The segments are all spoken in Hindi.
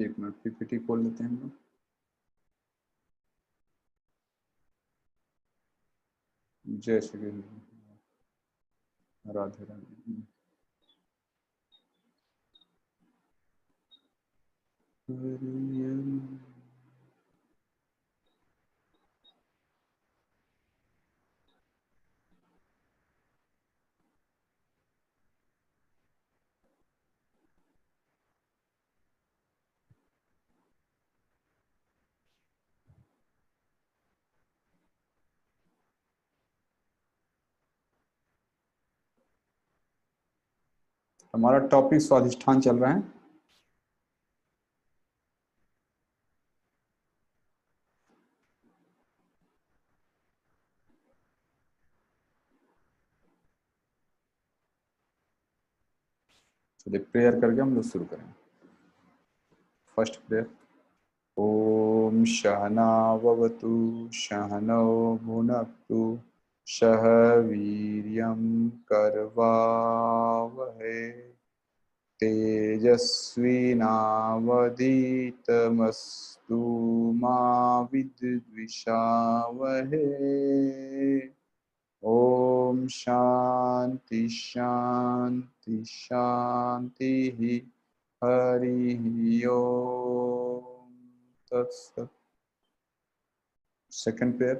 एक मिनट पीपीटी खोल लेते हैं हम लोग। जय श्री राधे राधे। हमारा टॉपिक स्वाधिष्ठान चल रहा है। चलिए प्रेयर करके हम लोग शुरू करें। First prayer. ओम सहनाववतु सहनौ भुनक्तु सह वीर्यं करवावहै तेजस्विनावधीतमस्तु मा विद्विषावहै। ओम शांति शांति शांति हरि ओम तत्सत। Second prayer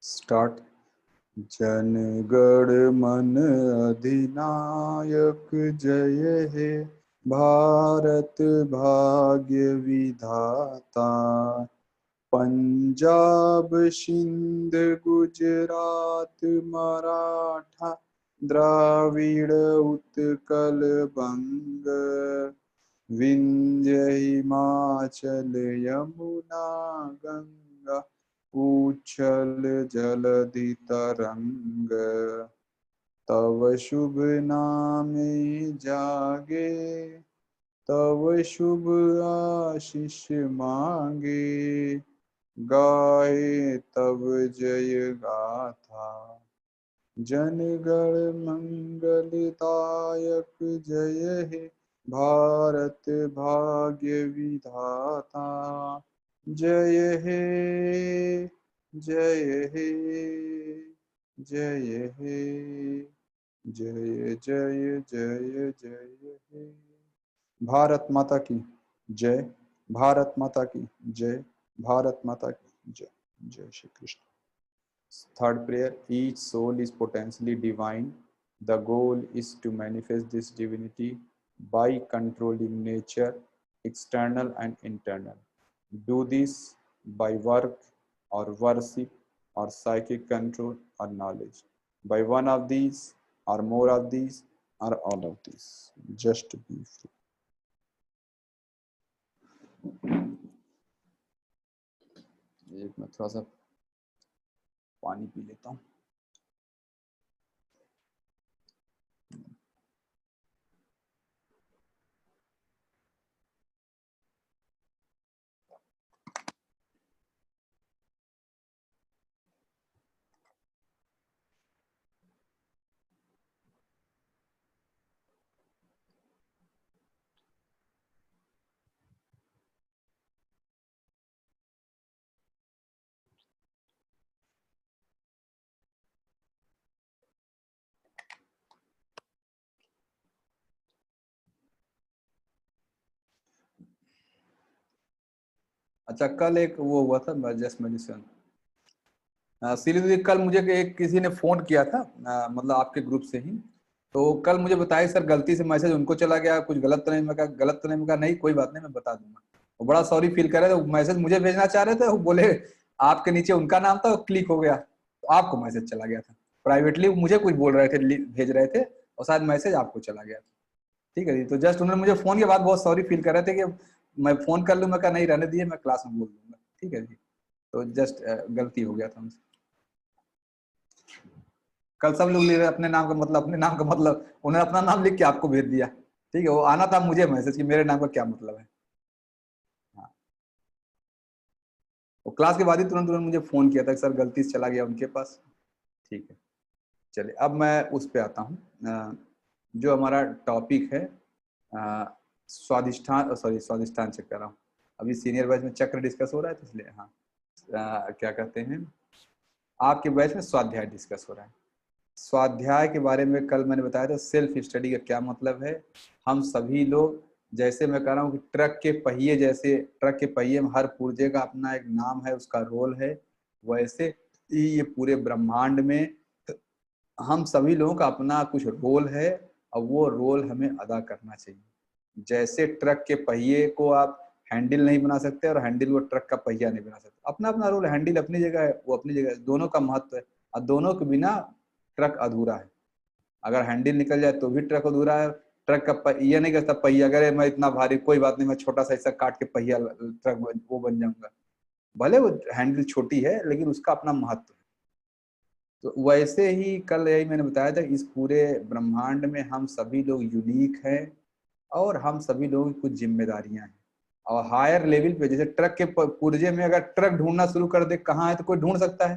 start. Jana Gana मन अधिनायक जय हे भारत भाग्य विधाता। पंजाब सिंध गुजरात मराठा द्राविड़ उत्कल बंग विंध्य हिमाचल यमुना गंगा उच्छल जलधि तरंग। तव शुभ नामे जागे तव शुभ आशीष मांगे गाए तब जय गाथा। जन गण मंगलदायक जय हे भारत भाग्य विधाता। जय हे जय हे जय हे जय जय जय जय हे। भारत माता की जय। भारत माता की जय। भारत माता की जय। जय Shri Krishna. Third prayer, each soul is potentially divine. The goal is to manifest this divinity by controlling nature, external and internal. Do this by work or worship or psychic control or knowledge. By one of these or more of these or all of these. Just be free. एक मैं थोड़ा सा पानी पी लेता हूँ। अच्छा, कल एक वो हुआ था जस्ट मेडिसिन। सीरी दीदी, कल मुझे एक किसी ने फोन किया था, मतलब आपके ग्रुप से ही। तो कल मुझे बताया सर गलती से मैसेज उनको चला गया, कुछ गलत तो नहीं। मैं कहा गलत तो नहीं। मैं कहा नहीं कोई बात नहीं, मैं बता दूंगा। वो बड़ा सॉरी फील कर रहे थे। मैसेज मुझे भेजना चाह रहे थे, वो बोले आपके नीचे उनका नाम था, वो क्लिक हो गया तो आपको मैसेज चला गया था। प्राइवेटली मुझे कुछ बोल रहे थे, भेज रहे थे, और शायद मैसेज आपको चला गया था। ठीक है जी। तो जस्ट उन्होंने मुझे फोन के बाद बहुत सॉरी फील कर रहे थे कि मैं फोन कर लूँ। मैं कहा नहीं रहने दिए, मैं क्लास में बोल दूंगा। ठीक है जी। तो जस्ट गलती हो गया था उनसे। कल सब लोग ले रहे अपने नाम का मतलब, अपने नाम का मतलब उन्होंने अपना नाम लिख के आपको भेज दिया। ठीक है, वो आना था मुझे मैसेज कि मेरे नाम का क्या मतलब है। हाँ, वो क्लास के बाद ही तुरंत तुरंत मुझे फोन किया था कि सर गलती से चला गया उनके पास। ठीक है, चलिए अब मैं उस पे आता हूँ। जो हमारा टॉपिक है स्वादिष्ठान, सॉरी स्वादिष्ठान चेक कर रहा हूँ, अभी सीनियर बैच में चक्र डिस्कस हो रहा है तो इसलिए हाँ क्या कहते हैं, आपके बैच में स्वाध्याय डिस्कस हो रहा है। स्वाध्याय के बारे में कल मैंने बताया था सेल्फ स्टडी का क्या मतलब है। हम सभी लोग, जैसे मैं कह रहा हूँ कि ट्रक के पहिए, जैसे ट्रक के पहिए में हर पुर्जे का अपना एक नाम है, उसका रोल है, वैसे ही ये पूरे ब्रह्मांड में हम सभी लोगों का अपना कुछ रोल है और वो रोल हमें अदा करना चाहिए। जैसे ट्रक के पहिए को आप हैंडल नहीं बना सकते और हैंडल वो ट्रक का पहिया नहीं बना सकते, अपना अपना रोल है, हैंडल अपनी जगह है, वो अपनी जगह है, दोनों का महत्व है और दोनों के बिना ट्रक अधूरा है। अगर हैंडल निकल जाए तो भी ट्रक अधूरा है। ट्रक का ये नहीं कहता पहिया, अगर मैं इतना भारी, कोई बात नहीं, मैं छोटा सा ऐसा काट के पहिया ट्रक वो बन जाऊंगा, भले वो हैंडल छोटी है लेकिन उसका अपना महत्व है। तो वैसे ही कल यही मैंने बताया था, इस पूरे ब्रह्मांड में हम सभी लोग यूनिक हैं और हम सभी लोगों की कुछ जिम्मेदारियां हैं। और हायर लेवल पे, जैसे ट्रक के पुर्जे में अगर ट्रक ढूंढना शुरू कर दे कहाँ है तो कोई ढूंढ सकता है।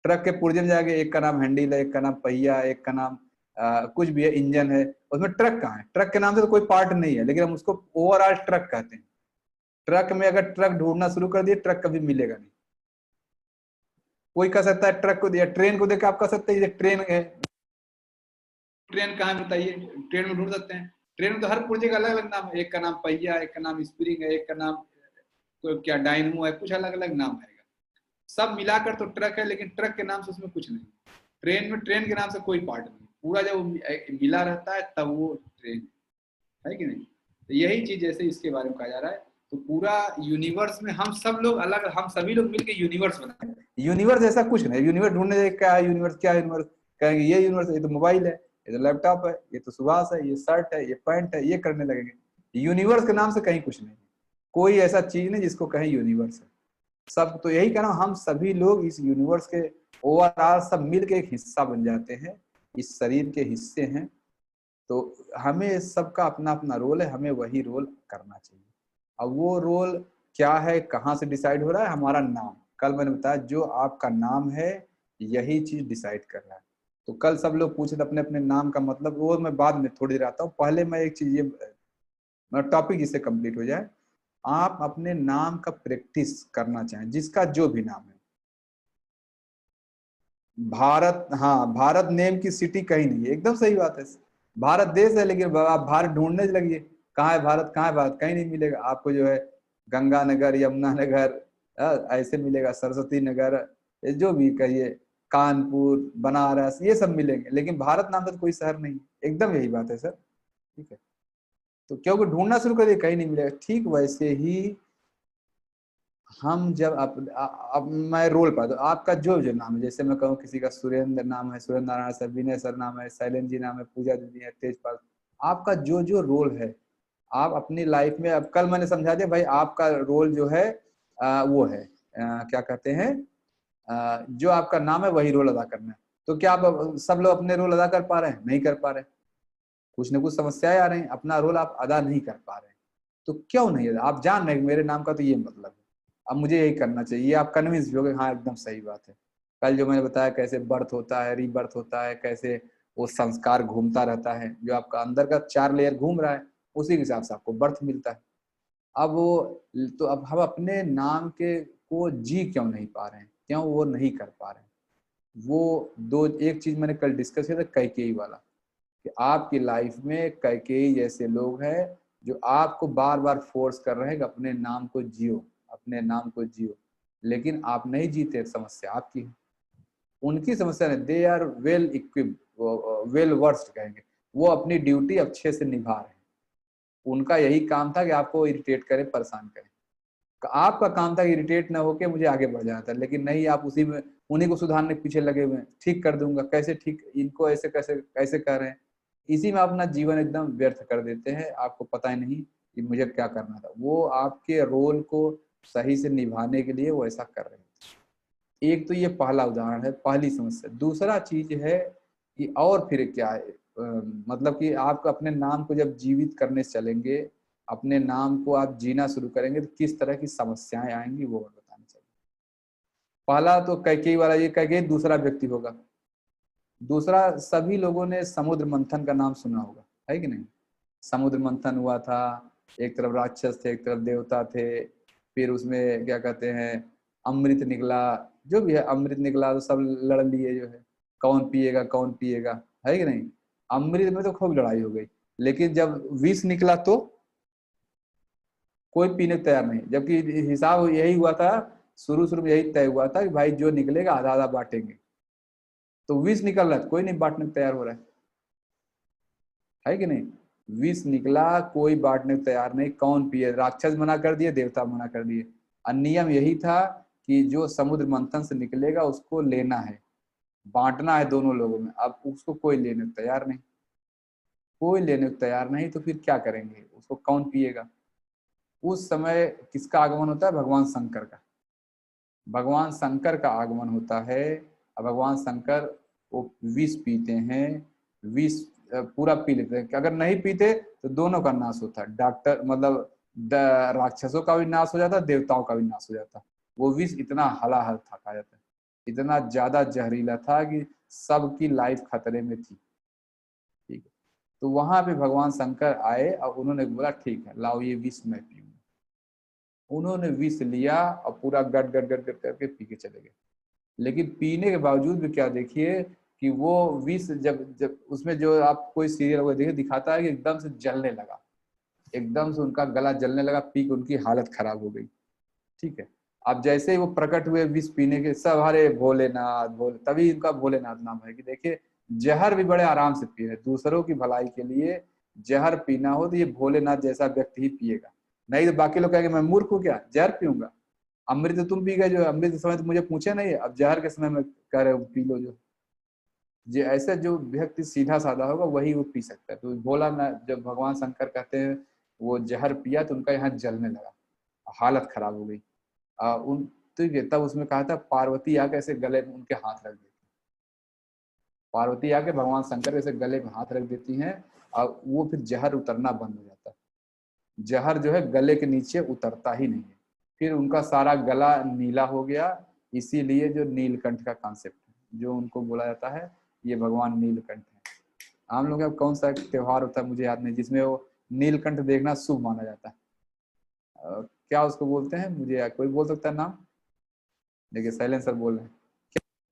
ट्रक के पुर्जे में जाके एक का नाम हैंडल है, एक का नाम पहिया, एक का नाम कुछ भी है, इंजन है, उसमें ट्रक कहाँ है? ट्रक के नाम से तो कोई पार्ट नहीं है, लेकिन हम उसको ओवरऑल ट्रक कहते हैं। ट्रक में अगर ट्रक ढूंढना शुरू कर दिए, ट्रक कभी मिलेगा नहीं। कोई कह सकता है ट्रक को दिया, ट्रेन को देकर आप कह सकते हैं ट्रेन है, ट्रेन कहाँ है बताइए, ट्रेन में ढूंढ सकते हैं। ट्रेन में तो हर पुर्जे का अलग अलग नाम है, एक का नाम पहिया, एक का नाम स्प्रिंग है, एक का नाम तो क्या डायनमो है, कुछ अलग अलग नाम आएगा। सब मिलाकर तो ट्रक है, लेकिन ट्रक के नाम से उसमें कुछ नहीं। ट्रेन में ट्रेन के नाम से कोई पार्ट नहीं, पूरा जब मिला रहता है तब वो ट्रेन है कि नहीं। तो यही चीज जैसे इसके बारे में कहा जा रहा है, तो पूरा यूनिवर्स में हम सब लोग अलग, हम सभी लोग मिलकर यूनिवर्स बनाए। यूनिवर्स ऐसा कुछ नहीं, यूनिवर्स ढूंढने क्या है, यूनिवर्स क्या है, यूनिवर्स कहेंगे ये यूनिवर्स, ये तो मोबाइल है, ये तो लैपटॉप है, ये तो सुभाष है, ये शर्ट है, ये पैंट है, ये करने लगेंगे। यूनिवर्स के नाम से कहीं कुछ नहीं, कोई ऐसा चीज नहीं जिसको कहें यूनिवर्स है। सब तो यही कहना, हम सभी लोग इस यूनिवर्स के ओवरऑल सब मिलके एक हिस्सा बन जाते हैं, इस शरीर के हिस्से हैं। तो हमें सबका अपना अपना रोल है, हमें वही रोल करना चाहिए। अब वो रोल क्या है, कहाँ से डिसाइड हो रहा है? हमारा नाम, कल मैंने बताया जो आपका नाम है यही चीज डिसाइड कर रहा है। तो कल सब लोग पूछे थे अपने अपने नाम का मतलब, वो मैं बाद में थोड़ी देर आता हूँ, पहले मैं एक चीज, ये टॉपिक इससे कंप्लीट हो जाए। आप अपने नाम का प्रैक्टिस करना चाहें, जिसका जो भी नाम है। भारत, हाँ, भारत नेम की सिटी कहीं नहीं है, एकदम सही बात है। भारत देश है, लेकिन आप भारत ढूंढने लगिए, कहाँ है भारत, कहाँ है भारत, कहीं नहीं मिलेगा आपको। जो है गंगा नगर, यमुना नगर, ऐसे मिलेगा, सरस्वती नगर, जो भी कहिए, कानपुर, बनारस, ये सब मिलेंगे, लेकिन भारत नाम का तो कोई शहर नहीं। एकदम यही बात है सर, ठीक है। तो क्योंकि ढूंढना शुरू करिए, कहीं नहीं मिलेगा। ठीक वैसे ही हम जब अब मैं रोल पा, तो आपका जो जो नाम है, जैसे मैं कहूँ किसी का सुरेंद्र नाम है, सुरेंद्र नारायण सर, विनय सर नाम है, शैलेंद्र जी नाम है, पूजा दीदी है, तेजपाल, आपका जो जो रोल है आप अपनी लाइफ में, अब कल मैंने समझा दिया भाई, आपका रोल जो है वो है क्या कहते हैं, जो आपका नाम है वही रोल अदा करना है। तो क्या आप सब लोग अपने रोल अदा कर पा रहे हैं? नहीं कर पा रहे, कुछ ना कुछ समस्याएं आ रही हैं, अपना रोल आप अदा नहीं कर पा रहे। तो क्यों नहीं है? आप जान रहे हैं मेरे नाम का तो ये मतलब है, अब मुझे यही करना चाहिए, ये आप कन्विंस भी हो गए, हाँ एकदम सही बात है। कल जो मैंने बताया कैसे बर्थ होता है, रीबर्थ होता है, कैसे वो संस्कार घूमता रहता है, जो आपका अंदर का 4 लेयर घूम रहा है, उसी के हिसाब से आपको बर्थ मिलता है। अब वो, तो अब हम अपने नाम के को जी क्यों नहीं पा रहे हैं, क्यों वो नहीं कर पा रहे हैं? वो दो, एक चीज मैंने कल डिस्कस किया था, कैकेयी वाला, कि आपकी लाइफ में कैकेयी जैसे लोग हैं जो आपको बार बार फोर्स कर रहे हैं कि अपने नाम को जियो, अपने नाम को जियो, लेकिन आप नहीं जीते, समस्या आपकी है, उनकी समस्या नहीं। They are well equipped, well versed कहेंगे, वो अपनी ड्यूटी अच्छे से निभा रहे हैं। उनका यही काम था कि आपको इरिटेट करें, परेशान करें। आपका काम था इरिटेट ना होके मुझे आगे बढ़ जाना था, लेकिन नहीं, आप उसी में उन्हीं को सुधारने के पीछे लगे हुए हैं। ठीक कर दूंगा, कैसे ठीक, इनको ऐसे कैसे कैसे कर रहे हैं, इसी में अपना जीवन एकदम व्यर्थ कर देते हैं। आपको पता ही नहीं कि मुझे क्या करना था। वो आपके रोल को सही से निभाने के लिए वो ऐसा कर रहे हैं। एक तो ये पहला उदाहरण है, पहली समस्या। दूसरा चीज है कि और फिर क्या है, मतलब कि आप अपने नाम को जब जीवित करने से चलेंगे, अपने नाम को आप जीना शुरू करेंगे, तो किस तरह की समस्याएं आएंगी वो बताना चाहिए। पहला तो कैकेयी वाला, ये कैकेयी दूसरा व्यक्ति होगा। दूसरा, सभी लोगों ने समुद्र मंथन का नाम सुना होगा। है कि नहीं। समुद्र मंथन हुआ था, एक तरफ राक्षस थे, एक तरफ देवता थे, फिर उसमें क्या कहते हैं अमृत निकला, जो भी है अमृत निकला तो सब लड़ लिए जो है, कौन पिएगा कौन पिएगा, है कि नहीं। अमृत में तो खूब लड़ाई हो गई, लेकिन जब विष निकला तो कोई पीने को तैयार नहीं, जबकि हिसाब यही हुआ था, शुरू शुरू में यही तय हुआ था कि भाई जो निकलेगा आधा आधा बांटेंगे, तो विष निकल रहा है, कोई नहीं बांटने को तैयार हो रहा है कि नहीं। विष निकला, कोई बांटने को तैयार नहीं, कौन पिए, राक्षस मना कर दिए, देवता मना कर दिए। और नियम यही था कि जो समुद्र मंथन से निकलेगा उसको लेना है, बांटना है दोनों लोगों में। अब उसको कोई लेने को तैयार नहीं, कोई लेने को तैयार नहीं, तो फिर क्या करेंगे, उसको कौन पिएगा। उस समय किसका आगमन होता है, भगवान शंकर का। भगवान शंकर का आगमन होता है। अब भगवान शंकर वो विष पीते हैं, विष पूरा पी लेते हैं, अगर नहीं पीते तो दोनों का नाश होता है, डॉक्टर मतलब राक्षसों का भी नाश हो जाता, देवताओं का भी नाश हो जाता। वो विष इतना हलाहल था, कहा जाता है इतना ज्यादा जहरीला था कि सबकी लाइफ खतरे में थी। ठीक है, तो वहां पे भगवान शंकर आए और उन्होंने बोला ठीक है लाओ ये विष मैं पीऊंगा। उन्होंने विष लिया और पूरा गट गट गट गट करके पी के चले गए। लेकिन पीने के बावजूद भी क्या देखिए कि वो विष जब जब उसमें जो आप कोई सीरियल वगैरह देखिए दिखाता है कि एकदम से जलने लगा, एकदम से उनका गला जलने लगा, पी के उनकी हालत खराब हो गई। ठीक है, अब जैसे ही वो प्रकट हुए विष पीने के, सब हरे भोलेनाथ भोले, तभी इनका भोलेनाथ नाम है कि देखिए जहर भी बड़े आराम से पी रहे, दूसरों की भलाई के लिए जहर पीना हो तो ये भोलेनाथ जैसा व्यक्ति ही पिएगा, नहीं तो बाकी लोग कहेंगे मैं मूर्ख हूँ क्या जहर पीऊंगा। अमृत तो तुम पी गए, जो अमृत के समय तो मुझे पूछे नहीं, अब जहर के समय में कह रहे हो पी लो। जो ऐसा जो व्यक्ति सीधा साधा होगा वही वो पी सकता है। तो बोला ना, जब भगवान शंकर कहते हैं वो जहर पिया तो उनका यहाँ जलने लगा, हालत खराब हो गई। उन तो ये तब उसमें कहा था पार्वती आके ऐसे गले में उनके हाथ रख देती, पार्वती आके भगवान शंकर ऐसे गले में हाथ रख देती हैं और वो फिर जहर उतरना बंद हो जाता है। जहर जो है गले के नीचे उतरता ही नहीं है, फिर उनका सारा गला नीला हो गया। इसीलिए जो नीलकंठ का कॉन्सेप्ट है जो उनको बोला जाता है, ये भगवान नीलकंठ है। हम लोग का कौन सा त्योहार होता है मुझे याद नहीं जिसमें वो नीलकंठ देखना शुभ माना जाता है, क्या उसको बोलते हैं, मुझे कोई बोल सकता है नाम। देखिए शैलेंद्र सर बोल रहे हैं।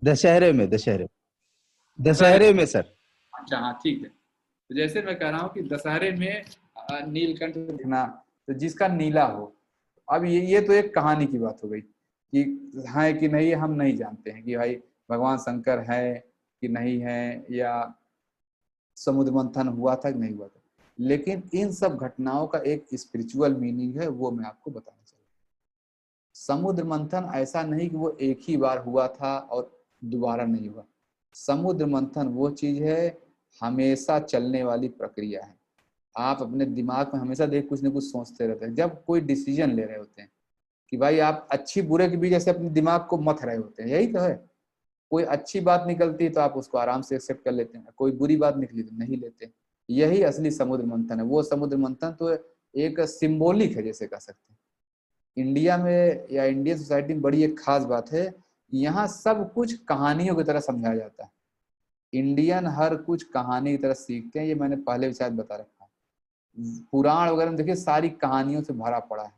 दशहरे में, दशहरे दशहरे, दशहरे में सर। अच्छा हाँ ठीक है। तो जैसे मैं कह रहा हूँ कि दशहरे में नीलकंठ देखना, तो जिसका नीला हो। अब ये तो एक कहानी की बात हो गई कि है कि नहीं हम नहीं जानते हैं कि भाई भगवान शंकर है कि नहीं है, या समुद्र मंथन हुआ था कि नहीं हुआ था। लेकिन इन सब घटनाओं का एक स्पिरिचुअल मीनिंग है, वो मैं आपको बताना चाहूँ। समुद्र मंथन ऐसा नहीं कि वो एक ही बार हुआ था और दोबारा नहीं हुआ। समुद्र मंथन वो चीज है, हमेशा चलने वाली प्रक्रिया है। आप अपने दिमाग में हमेशा देख कुछ ना कुछ सोचते रहते हैं, जब कोई डिसीजन ले रहे होते हैं कि भाई आप अच्छी बुरे के बीच ऐसे अपने दिमाग को मथ रहे होते हैं, यही तो है। कोई अच्छी बात निकलती है तो आप उसको आराम से एक्सेप्ट कर लेते हैं, कोई बुरी बात निकली तो नहीं लेते। यही असली समुद्र मंथन है। वो समुद्र मंथन तो एक सिंबॉलिक है जैसे कह सकते हैं। इंडिया में या इंडियन सोसाइटी में बड़ी एक खास बात है, यहाँ सब कुछ कहानियों की तरह समझाया जाता है। इंडियन हर कुछ कहानी की तरह सीखते हैं, ये मैंने पहले भी शायद बता रखा है। पुराण वगैरह में देखिए सारी कहानियों से भरा पड़ा है,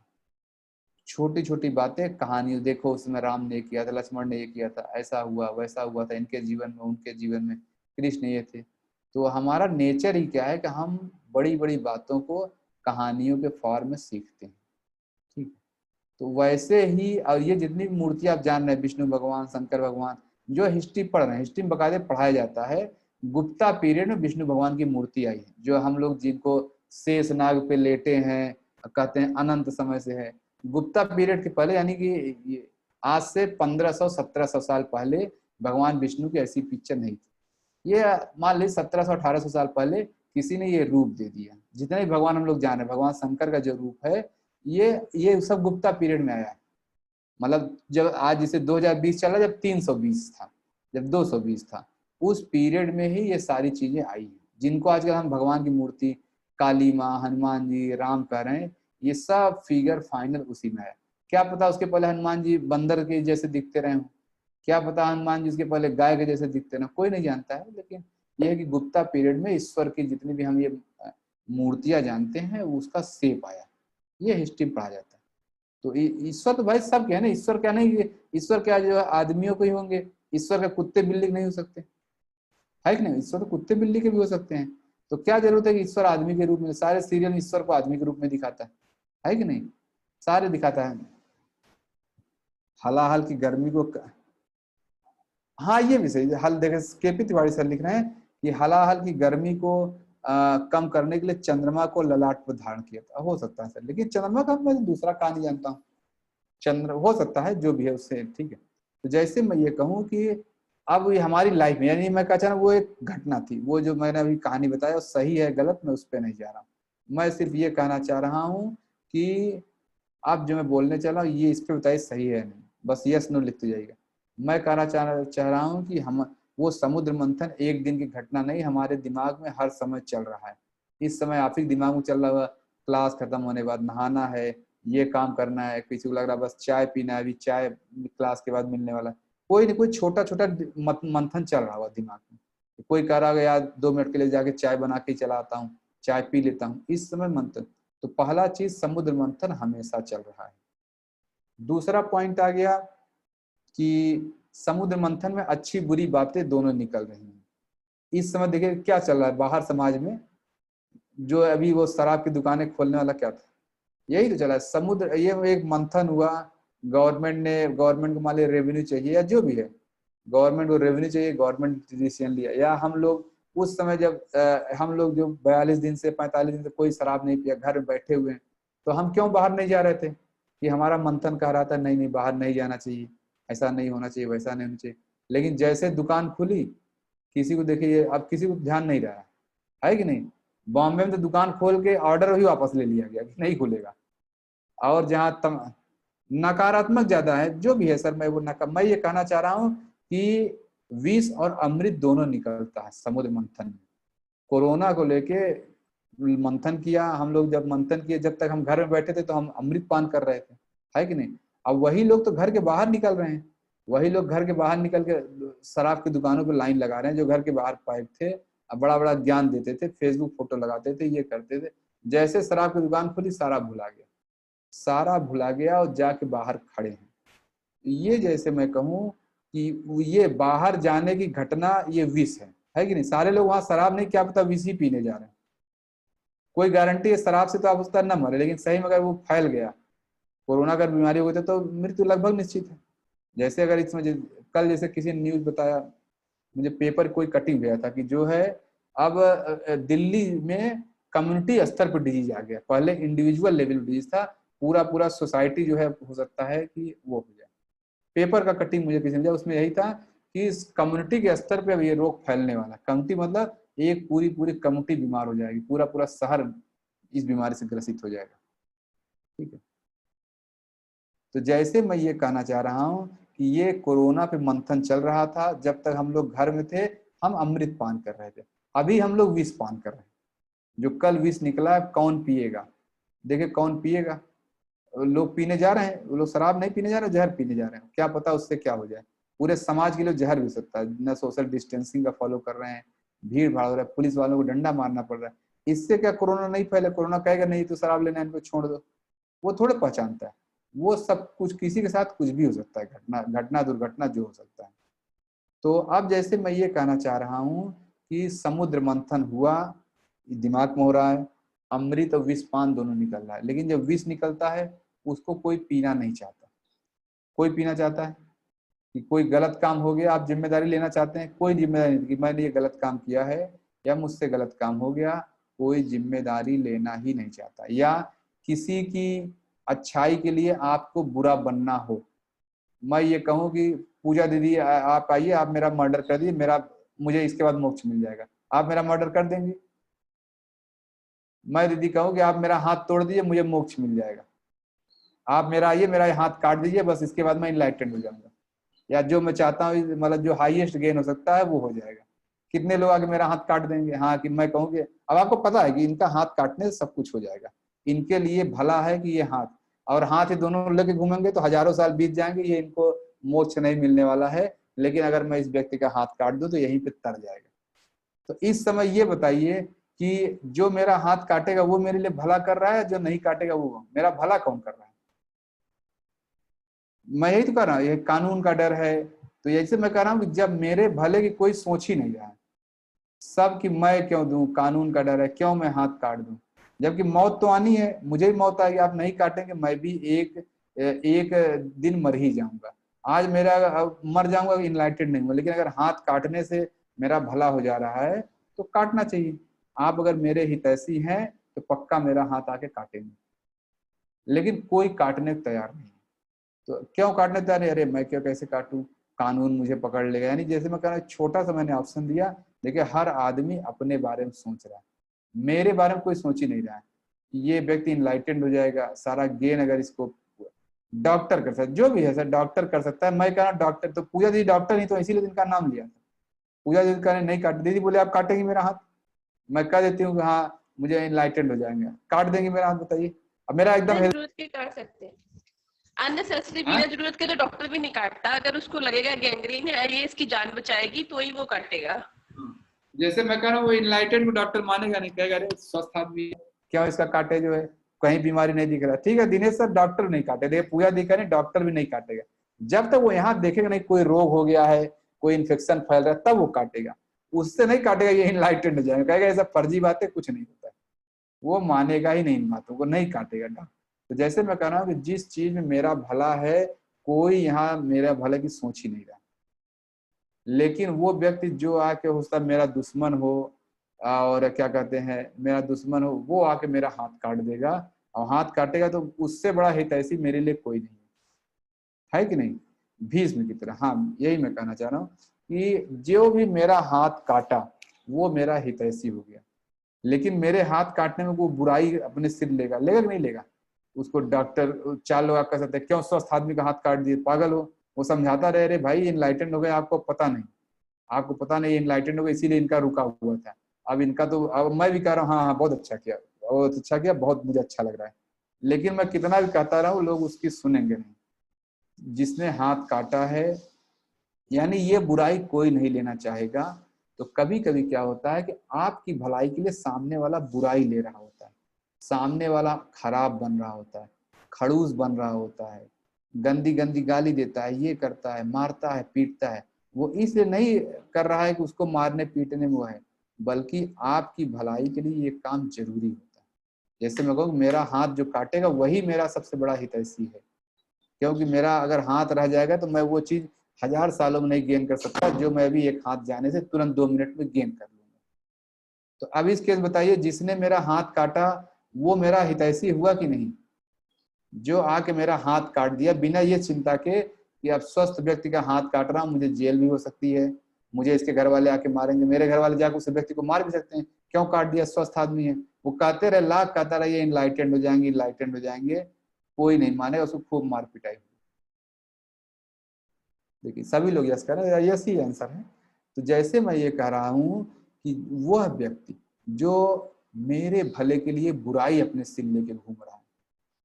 छोटी छोटी बातें कहानी, देखो उसमें राम ने किया था, लक्ष्मण ने ये किया था, ऐसा हुआ वैसा हुआ था, इनके जीवन में उनके जीवन में कृष्ण ये थे। तो हमारा नेचर ही क्या है कि हम बड़ी बड़ी बातों को कहानियों के फॉर्म में सीखते हैं। ठीक है, तो वैसे ही और ये जितनी भी मूर्तियां आप जान रहे हैं, विष्णु भगवान शंकर भगवान, जो हिस्ट्री पढ़ रहे हैं, हिस्ट्री में बकायदे पढ़ाया जाता है। गुप्ता पीरियड में विष्णु भगवान की मूर्ति आई है, जो हम लोग जिनको शेष नाग पे लेटे हैं कहते हैं अनंत समय से है। गुप्ता पीरियड के पहले यानी कि आज से 1500-1700 साल पहले भगवान विष्णु की ऐसी पिक्चर नहीं थी। ये मान लीजिए 1700-1800 साल पहले किसी ने ये रूप दे दिया। जितने भी भगवान हम लोग जान रहे हैं, भगवान शंकर का जो रूप है ये सब गुप्ता पीरियड में आया है। मतलब जब आज जैसे 2020 चला, जब 320 था, जब 220 था, उस पीरियड में ही ये सारी चीजें आई हैं। जिनको आजकल हम भगवान की मूर्ति काली माँ, हनुमान जी, राम कह रहे हैं, ये सब फिगर फाइनल उसी में है। क्या पता उसके पहले हनुमान जी बंदर के जैसे दिखते रहे हों, क्या पता हनुमान जी उसके पहले गाय के जैसे दिखते रहे, कोई नहीं जानता है। लेकिन ये है कि गुप्ता पीरियड में ईश्वर की जितनी भी हम ये मूर्तियां जानते हैं उसका शेप आया, ये हिस्ट्री में पढ़ा जाता है। तो ईश्वर तो भाई सब क्या है ना, ईश्वर क्या नहीं, ईश्वर क्या जो है आदमियों को ही होंगे, ईश्वर का कुत्ते बिल्ली नहीं हो सकते, है कि नहीं? ईश्वर तो कुत्ते बिल्ली के भी हो सकते हैं। तो क्या जरूरत है कि ईश्वर आदमी के रूप में, सारे सीरियल ईश्वर को आदमी के रूप में दिखाता है कि नहीं? सारे दिखाता है। हलाहल की गर्मी को हाँ ये भी सही है। हल देखे केपी तिवारी सर लिख रहे हैं कि हलाहल की गर्मी को कम करने के लिए चंद्रमा को ललाट पर धारण किया था। हो सकता है सर, लेकिन चंद्रमा का मैं दूसरा कहानी जानता हूँ। चंद्र हो सकता है जो भी है उससे, ठीक है। तो जैसे मैं ये कहूँ कि अब ये हमारी लाइफ में, यानी मैं कह वो एक घटना थी, वो जो मैंने अभी कहानी बताया सही है गलत मैं उस पर नहीं जा रहा, मैं सिर्फ ये कहना चाह रहा हूँ कि आप जो मैं बोलने चला हूँ ये इस पे बताइए सही है नहीं, बस यस नो लिखते जाइएगा। मैं कहना चाह रहा हूँ कि हम वो समुद्र मंथन एक दिन की घटना नहीं, हमारे दिमाग में हर समय चल रहा है। इस समय आप ही दिमाग में चल रहा हुआ, क्लास खत्म होने के बाद नहाना है, ये काम करना है, किसी को लग रहा बस चाय पीना है, अभी चाय क्लास के बाद मिलने वाला, कोई नहीं कोई छोटा छोटा मंथन चल रहा हुआ दिमाग में। कोई कह रहा है यार 2 मिनट के लिए जाके चाय बना के चला आता हूँ, चाय पी लेता हूँ, इस समय मंथन। तो पहला चीज समुद्र मंथन हमेशा चल रहा है। दूसरा पॉइंट आ गया कि समुद्र मंथन में अच्छी बुरी बातें दोनों निकल रही हैं। इस समय देखिए क्या चल रहा है बाहर समाज में, जो अभी वो शराब की दुकानें खोलने वाला क्या था, यही तो चला है समुद्र, ये एक मंथन हुआ, गवर्नमेंट को मान लिया रेवेन्यू चाहिए या जो भी है, गवर्नमेंट को रेवेन्यू चाहिए, गवर्नमेंट डिसीजन लिया। या हम लोग उस समय जब हम लोग जो 42 दिन से 45 दिन से कोई शराब नहीं पिया, घर में बैठे हुए हैं, तो हम क्यों बाहर नहीं जा रहे थे? कि हमारा मंथन कह रहा था नहीं नहीं बाहर नहीं जाना चाहिए, ऐसा नहीं होना चाहिए, वैसा नहीं होना चाहिए। लेकिन जैसे दुकान खुली, किसी को देखिए अब किसी को ध्यान नहीं रहा है कि नहीं? बॉम्बे में तो दुकान खोल के ऑर्डर भी वापस ले लिया गया कि नहीं खुलेगा। और जहाँ नकारात्मक ज्यादा है, जो भी है सर, मैं ये कहना चाह रहा हूँ कि विष और अमृत दोनों निकलता है समुद्र मंथन में। कोरोना को लेके मंथन किया हम लोग, जब मंथन किए, जब तक हम घर में बैठे थे तो हम अमृत पान कर रहे थे, है कि नहीं? अब वही लोग तो घर के बाहर निकल रहे हैं, वही लोग घर के बाहर निकल के शराब की दुकानों पर लाइन लगा रहे हैं, जो घर के बाहर पाइप थे, अब बड़ा बड़ा ज्ञान देते थे, फेसबुक फोटो लगाते थे, ये करते थे। जैसे शराब की दुकान खुली सारा भुला गया, सारा भुला गया और जाके बाहर खड़े हैं। ये जैसे मैं कहूँ कि ये बाहर जाने की घटना ये विष है कि नहीं? सारे लोग वहां शराब नहीं, क्या पता विष ही पीने जा रहे हैं। कोई गारंटी है शराब से तो आप उसका न मरे, लेकिन सही में अगर वो फैल गया, कोरोना अगर बीमारी हो गई तो मृत्यु लगभग निश्चित है। जैसे अगर इसमें कल जैसे किसी ने न्यूज बताया, मुझे पेपर कोई कटिंग गया था कि जो है अब दिल्ली में कम्युनिटी स्तर पर डिजीज आ गया, पहले इंडिविजुअल लेवल डिजीज था, पूरा पूरा सोसाइटी जो है हो सकता है कि वो हो जाए। पेपर का कटिंग मुझे किसी ने दिया, उसमें यही था कि इस कम्युनिटी के स्तर पे अब ये रोग फैलने वाला है। कम्युनिटी मतलब एक पूरी पूरी कम्युनिटी बीमार हो जाएगी, पूरा पूरा शहर इस बीमारी से ग्रसित हो जाएगा, ठीक है। तो जैसे मैं ये कहना चाह रहा हूँ कि ये कोरोना पे मंथन चल रहा था, जब तक हम लोग घर में थे हम अमृत पान कर रहे थे, अभी हम लोग विष पान कर रहे हैं। जो कल विष निकला कौन पिएगा? देखिए कौन पिएगा, लोग पीने जा रहे हैं, वो लोग शराब नहीं पीने जा रहे, जहर पीने जा रहे हैं, क्या पता उससे क्या हो जाए। पूरे समाज के लिए जहर भी सकता है, न सोशल डिस्टेंसिंग का फॉलो कर रहे हैं, भीड़ भाड़ हो रहा है, पुलिस वालों को डंडा मारना पड़ रहा है। इससे क्या कोरोना नहीं फैले? कोरोना कहेगा नहीं तो शराब लेना इनको छोड़ दो, वो थोड़े पहचानता है। वो सब कुछ किसी के साथ कुछ भी हो सकता है, घटना घटना दुर्घटना जो हो सकता है। तो अब जैसे मैं ये कहना चाह रहा हूँ कि समुद्र मंथन हुआ, दिमाग में हो रहा है, अमृत और विष पान दोनों निकल रहा है, लेकिन जब विष निकलता है उसको कोई पीना नहीं चाहता। कोई पीना चाहता है कि कोई गलत काम हो गया, आप जिम्मेदारी लेना चाहते हैं? कोई जिम्मेदारी नहीं कि मैंने ये गलत काम किया है या मुझसे गलत काम हो गया, कोई जिम्मेदारी लेना ही नहीं चाहता। या किसी की अच्छाई के लिए आपको बुरा बनना हो, मैं ये कहूँ कि पूजा दीदी आप आइए, आप मेरा मर्डर कर दीजिए, मुझे इसके बाद मोक्ष मिल जाएगा, आप मेरा मर्डर कर देंगे। मैं दीदी कहूँ कि आप मेरा हाथ तोड़ दीजिए, मुझे मोक्ष मिल जाएगा, आप मेरा आइए मेरा हाथ काट दीजिए, बस इसके बाद मैं इनलाइटेंड हो जाऊंगा, या जो मैं चाहता हूँ मतलब जो हाईएस्ट गेन हो सकता है वो हो जाएगा। कितने लोग आके मेरा हाथ काट देंगे? हाँ, कि मैं कहूँ कि अब आपको पता है कि इनका हाथ काटने से सब कुछ हो जाएगा, इनके लिए भला है कि ये हाथ और हाथ ये दोनों लेके घूमेंगे तो हजारों साल बीत जाएंगे, ये इनको मोक्ष नहीं मिलने वाला है। लेकिन अगर मैं इस व्यक्ति का हाथ काट दूं तो यहीं पे तर जाएगा। तो इस समय ये बताइए कि जो मेरा हाथ काटेगा वो मेरे लिए भला कर रहा है, जो नहीं काटेगा वो मेरा भला कौन कर रहा है? मैं यही तो कह रहा हूँ, ये कानून का डर है। तो जैसे मैं कह रहा हूँ कि जब मेरे भले की कोई सोच ही नहीं रहा है, सब कि मैं क्यों दूं, कानून का डर है, क्यों मैं हाथ काट दूं, जबकि मौत तो आनी है, मुझे भी मौत आएगी, आप नहीं काटेंगे मैं भी एक एक दिन मर ही जाऊंगा। आज मेरा मर जाऊंगा, इनलाइटेड नहीं हुआ, लेकिन अगर हाथ काटने से मेरा भला हो जा रहा है तो काटना चाहिए। आप अगर मेरे हितैषी हैं तो पक्का मेरा हाथ आके काटेंगे, लेकिन कोई काटने को तैयार नहीं। तो क्यों काटने तैयार नहीं? अरे मैं क्यों कैसे काटूं, कानून मुझे पकड़ लेगा। यानी जैसे मैं कह रहा हूं, छोटा सा मैंने ऑप्शन दिया, देखिए हर आदमी अपने बारे में सोच रहा है, मेरे बारे में कोई सोच ही नहीं रहा है। ये व्यक्ति इनलाइटेंड हो जाएगा, सारा गेन अगर इसको डॉक्टर कर सकता है, जो भी है सर डॉक्टर कर सकता है। मैं कह रहा हूं डॉक्टर, तो पूजा दीदी डॉक्टर नहीं तो इसीलिए इनका नाम लिया था। पूजा दीदी कह रहे नहीं काट, दीदी बोले आप काटेंगे मेरा हाथ, मैं कह देती हूँ हाँ मुझे इनलाइटेंड हो जाएंगे, काट देंगे मेरा हाथ, बताइए। अब मेरा एकदम बिना जरूरत के काट सकते हैं, अननेसेसरी बिना जरूरत के तो डॉक्टर भी नहीं काटता। अगर उसको लगेगा गैंग्रीन है, ये इसकी जान बचाएगी, तो ही वो काटेगा। जैसे मैं कह रहा हूँ, वो इनलाइटेंड को डॉक्टर मानेगा नहीं, कहेगा अरे स्वस्थ आदमी है, क्या इसका काटे, जो है कहीं बीमारी नहीं दिख रहा। ठीक है दिनेश सर, डॉक्टर नहीं काटे, देखिए पूजा दिखा नहीं, डॉक्टर भी नहीं काटेगा। जब तक वो यहाँ देखेगा नहीं कोई रोग हो गया है, कोई इन्फेक्शन फैल रहा है, तब वो काटेगा, उससे नहीं काटेगा। ये इनलाइटेंड हो जाएगा, कहेगा ऐसा फर्जी बात है, कुछ नहीं होता है, वो मानेगा ही नहीं इन बातों को, नहीं काटेगा डॉक्टर। तो जैसे मैं कह रहा हूँ कि जिस चीज में मेरा भला है, कोई यहाँ मेरा भले की सोच ही नहीं रहा। लेकिन वो व्यक्ति जो आके हो सकता मेरा दुश्मन हो, और क्या कहते हैं मेरा दुश्मन हो, वो आके मेरा हाथ काट देगा, और हाथ काटेगा तो उससे बड़ा हितैषी मेरे लिए कोई नहीं है कि नहीं? भीष्म की तरह। हाँ यही मैं कहना चाह रहा हूँ कि जो भी मेरा हाथ काटा वो मेरा हितैषी हो गया, लेकिन मेरे हाथ काटने में वो बुराई अपने सिर लेगा, लेगा कि नहीं लेगा? उसको डॉक्टर, 4 लोग आप कह सकते हैं क्यों स्वस्थ आदमी का हाथ काट दिए, पागल हो। वो समझाता रहे, अरे भाई इनलाइटेंड हो गए, आपको पता नहीं, आपको पता नहीं इनलाइटेंड हो गए, इसीलिए इनका रुका हुआ था। अब इनका तो, अब मैं भी कह रहा हूँ हाँ हाँ बहुत अच्छा किया, बहुत अच्छा किया, बहुत मुझे अच्छा लग रहा है, लेकिन मैं कितना भी कहता रहा हूँ लोग उसकी सुनेंगे नहीं। जिसने हाथ काटा है, यानी ये बुराई कोई नहीं लेना चाहेगा। तो कभी कभी क्या होता है कि आपकी भलाई के लिए सामने वाला बुराई ले रहा होता है, सामने वाला खराब बन रहा होता है, खड़ूस बन रहा होता है, गंदी गंदी गाली देता है, ये करता है, मारता है, पीटता है। वो इसलिए नहीं कर रहा है कि उसको मारने पीटने में वो है, बल्कि आपकी भलाई के लिए ये काम जरूरी होता है। जैसे मैं कहूँ मेरा हाथ जो काटेगा वही मेरा सबसे बड़ा हितैषी है, क्योंकि मेरा अगर हाथ रह जाएगा तो मैं वो चीज 1000 सालों में नहीं गेन कर सकता, जो मैं अभी एक हाथ जाने से तुरंत 2 मिनट में गेन कर लूंगा। तो अब इस केस बताइए, जिसने मेरा हाथ काटा वो मेरा हितैषी हुआ कि नहीं? जो आके मेरा हाथ काट दिया बिना ये चिंता के कि अब स्वस्थ व्यक्ति का हाथ काट रहा हूं, मुझे जेल भी हो सकती है, मुझे इसके घर वाले आके मारेंगे, मेरे घर वाले जाकर उस व्यक्ति को मार भी सकते हैं, क्यों काट दिया, स्वस्थ आदमी है। वो कहते रहे, लाख कहता रहे ये इनलाइटेंड हो जाएंगे, इनलाइटेंड हो जाएंगे, कोई नहीं मानेगा, उसको खूब मार पिटाई। देखिए सभी लोग यस कह रहे हैं, यस ही आंसर है। तो जैसे मैं ये कह रहा हूं कि वह व्यक्ति जो मेरे भले के लिए बुराई अपने सिर लेके घूम रहा है,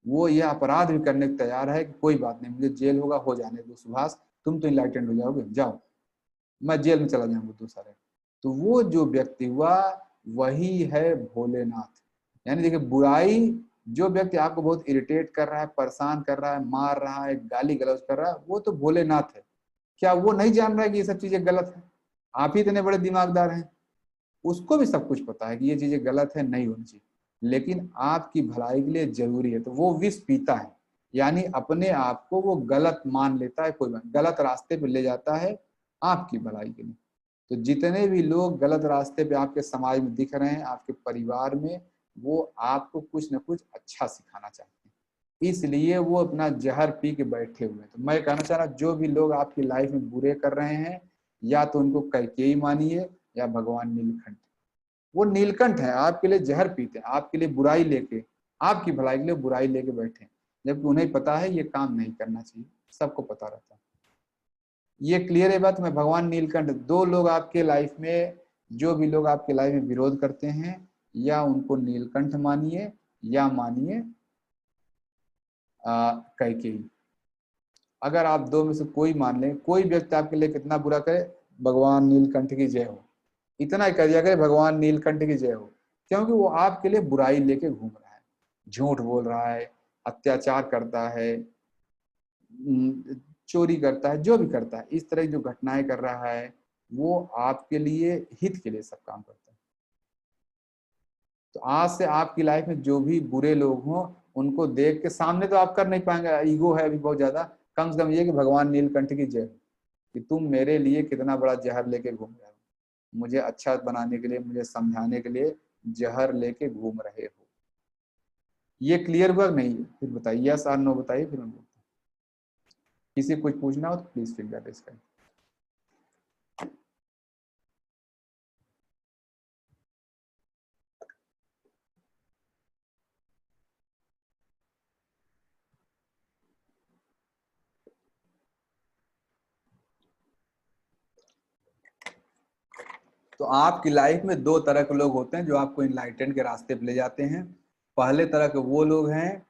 वो यह अपराध भी करने को तैयार है कि कोई बात नहीं, मुझे जेल होगा, हो जाने दो सुभाष, तुम तो इनलाइटेंड हो जाओगे, जाओ मैं जेल में चला जाऊंगा दूसरा। तो वो जो व्यक्ति हुआ वही है भोलेनाथ। यानी देखिए बुराई, जो व्यक्ति आपको बहुत इरिटेट कर रहा है, परेशान कर रहा है, मार रहा है, गाली गलौज कर रहा है, वो तो भोलेनाथ है। क्या वो नहीं जान रहा है कि ये सब चीजें गलत है? आप ही इतने बड़े दिमागदार हैं, उसको भी सब कुछ पता है कि ये चीजें गलत है, नहीं होनी चाहिए, लेकिन आपकी भलाई के लिए जरूरी है, तो वो विष पीता है। यानी अपने आप को वो गलत मान लेता है, कोई गलत रास्ते पे ले जाता है आपकी भलाई के लिए। तो जितने भी लोग गलत रास्ते पे आपके समाज में दिख रहे हैं, आपके परिवार में, वो आपको कुछ न कुछ अच्छा सिखाना चाहते हैं, इसलिए वो अपना जहर पी के बैठे हुए हैं। तो मैं कहना चाह रहा हूँ जो भी लोग आपकी लाइफ में बुरे कर रहे हैं, या तो उनको कैकेयी मानिए या भगवान नीलकंठ। वो नीलकंठ है, आपके लिए जहर पीते हैं, आपके लिए बुराई लेके, आपकी भलाई के लिए बुराई लेके बैठे हैं, जबकि उन्हें पता है ये काम नहीं करना चाहिए, सबको पता रहता है। ये क्लियर है बात? मैं भगवान नीलकंठ, 2 लोग आपके लाइफ में, जो भी लोग आपके लाइफ में विरोध करते हैं, या उनको नीलकंठ मानिए या मानिए कैकेयी। अगर आप 2 में से कोई मान लें, कोई व्यक्ति आपके लिए कितना बुरा करे, भगवान नीलकंठ की जय हो, इतना ही कर दिया करे भगवान नीलकंठ की जय हो, क्योंकि वो आपके लिए बुराई लेके घूम रहा है, झूठ बोल रहा है, अत्याचार करता है, चोरी करता है, जो भी करता है, इस तरह की जो घटनाएं कर रहा है वो आपके लिए हित के लिए सब काम करता है। तो आज से आपकी लाइफ में जो भी बुरे लोग हों उनको देख के, सामने तो आप कर नहीं पाएंगे, ईगो है अभी बहुत ज्यादा, कम से कम ये कि भगवान नीलकंठ की जय, कि तुम मेरे लिए कितना बड़ा जहर लेके घूम रहे हो, मुझे अच्छा बनाने के लिए, मुझे समझाने के लिए जहर लेके घूम रहे हो। ये क्लियर हुआ नहीं? फिर बताइए, यस और नो बताइए, फिर हम बोलते हैं। किसी को कुछ पूछना हो तो प्लीज फिंगर रेज करें। तो आपकी लाइफ में दो तरह के लोग होते हैं जो आपको इनलाइटन के रास्ते पे ले जाते हैं। पहले तरह के वो लोग हैं,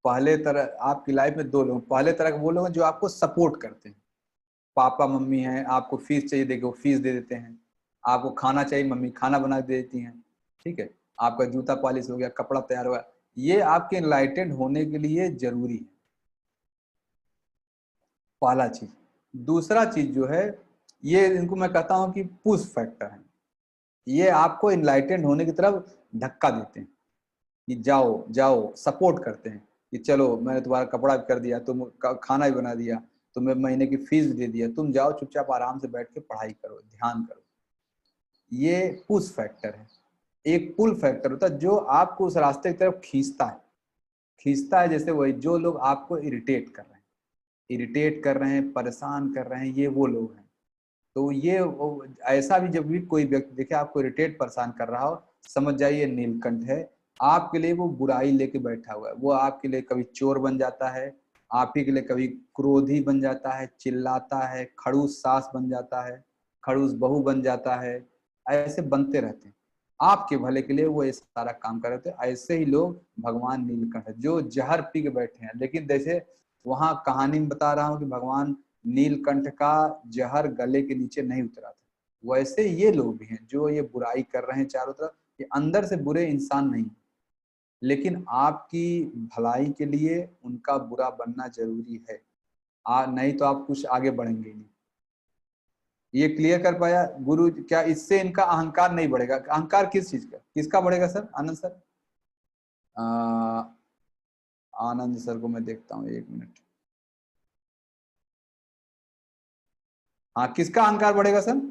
पहले तरह आपकी लाइफ में दो लोग, पहले तरह के वो लोग हैं जो आपको सपोर्ट करते हैं। पापा मम्मी हैं, आपको फीस चाहिए देखो फीस दे देते हैं, आपको खाना चाहिए मम्मी खाना बना दे देती हैं, ठीक है, आपका जूता पॉलिश हो गया, कपड़ा तैयार हो गया, ये आपके इनलाइटेंड होने के लिए जरूरी है, पहला चीज। दूसरा चीज जो है, ये इनको मैं कहता हूं कि पुश फैक्टर है, ये आपको इनलाइटेंड होने की तरफ धक्का देते हैं कि जाओ जाओ, सपोर्ट करते हैं कि चलो मैंने तुम्हारा कपड़ा भी कर दिया, तुम खाना भी बना दिया, तुम्हें महीने की फीस भी दे दिया, तुम जाओ चुपचाप आराम से बैठ के पढ़ाई करो, ध्यान करो। ये पुश फैक्टर है। एक पुल फैक्टर होता है जो आपको उस रास्ते की तरफ खींचता है, जैसे वही जो लोग आपको इरिटेट कर रहे हैं, परेशान कर रहे हैं, ये वो लोग हैं। तो ये ऐसा भी, जब भी कोई व्यक्ति देखे आपको इरिटेट परेशान कर रहा हो, समझ जाइए नीलकंठ है, आपके लिए वो बुराई लेके बैठा हुआ है। वो आपके लिए कभी चोर बन जाता है, आप ही के लिए कभी क्रोधी बन जाता है, चिल्लाता है, खड़ूस सास बन जाता है, खड़ूस बहू बन जाता है, ऐसे बनते रहते हैं। आपके भले के लिए वो ये सारा काम कर रहे थे। ऐसे ही लोग भगवान नीलकंठ है जो जहर पी के बैठे हैं, लेकिन जैसे वहां कहानी में बता रहा हूँ कि भगवान नीलकंठ का जहर गले के नीचे नहीं उतरा था, वैसे ये लोग भी हैं जो ये बुराई कर रहे हैं चारों तरफ। ये अंदर से बुरे इंसान नहीं, लेकिन आपकी भलाई के लिए उनका बुरा बनना जरूरी है, नहीं तो आप कुछ आगे बढ़ेंगे नहीं। ये क्लियर कर पाया गुरु? क्या इससे इनका अहंकार नहीं बढ़ेगा? अहंकार किस चीज का, किसका बढ़ेगा सर? आनंद सर, आनंद सर को मैं देखता हूँ, एक मिनट। हाँ, किसका अहंकार बढ़ेगा सर?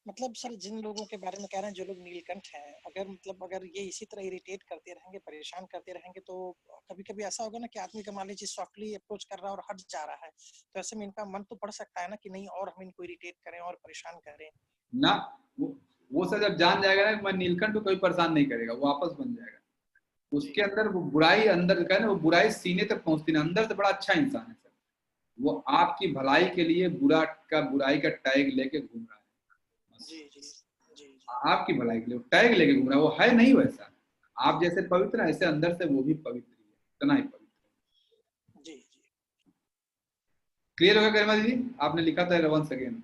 मतलब सर जिन लोगों के बारे में कह रहे हैं, जो लोग नीलकंठ हैं, अगर मतलब अगर ये इसी तरह इरिटेट करते रहेंगे, परेशान करते रहेंगे, तो कभी कभी ऐसा होगा ना कि आदमी का मान लीजिए सॉफ्टली अप्रोच कर रहा है और हट जा रहा है, तो ऐसे में इनका मन तो पड़ सकता है ना कि नहीं और हम इनको इरिटेट करें और परेशान करें ना। वो सर जब जान जाएगा ना मैं नीलकंठ को कोई परेशान नहीं करेगा, वो वापस बन जाएगा। उसके अंदर वो बुराई, अंदर का ना वो बुराई सीने तक पहुंचती ना, अंदर से बड़ा अच्छा इंसान है सर। वो आपकी भलाई के लिए बुराई का टैग लेके घूम रहा है। जी जी जी जी। आपकी भलाई के लिए टैग लेके घूम रहा है, वो है नहीं वैसा। आप जैसे पवित्र ऐसे अंदर से वो भी पवित्र ही है, इतना ही पवित्र। जी जी। क्लियर हो गया गरिमा दीदी? आपने लिखा था वंस अगेन।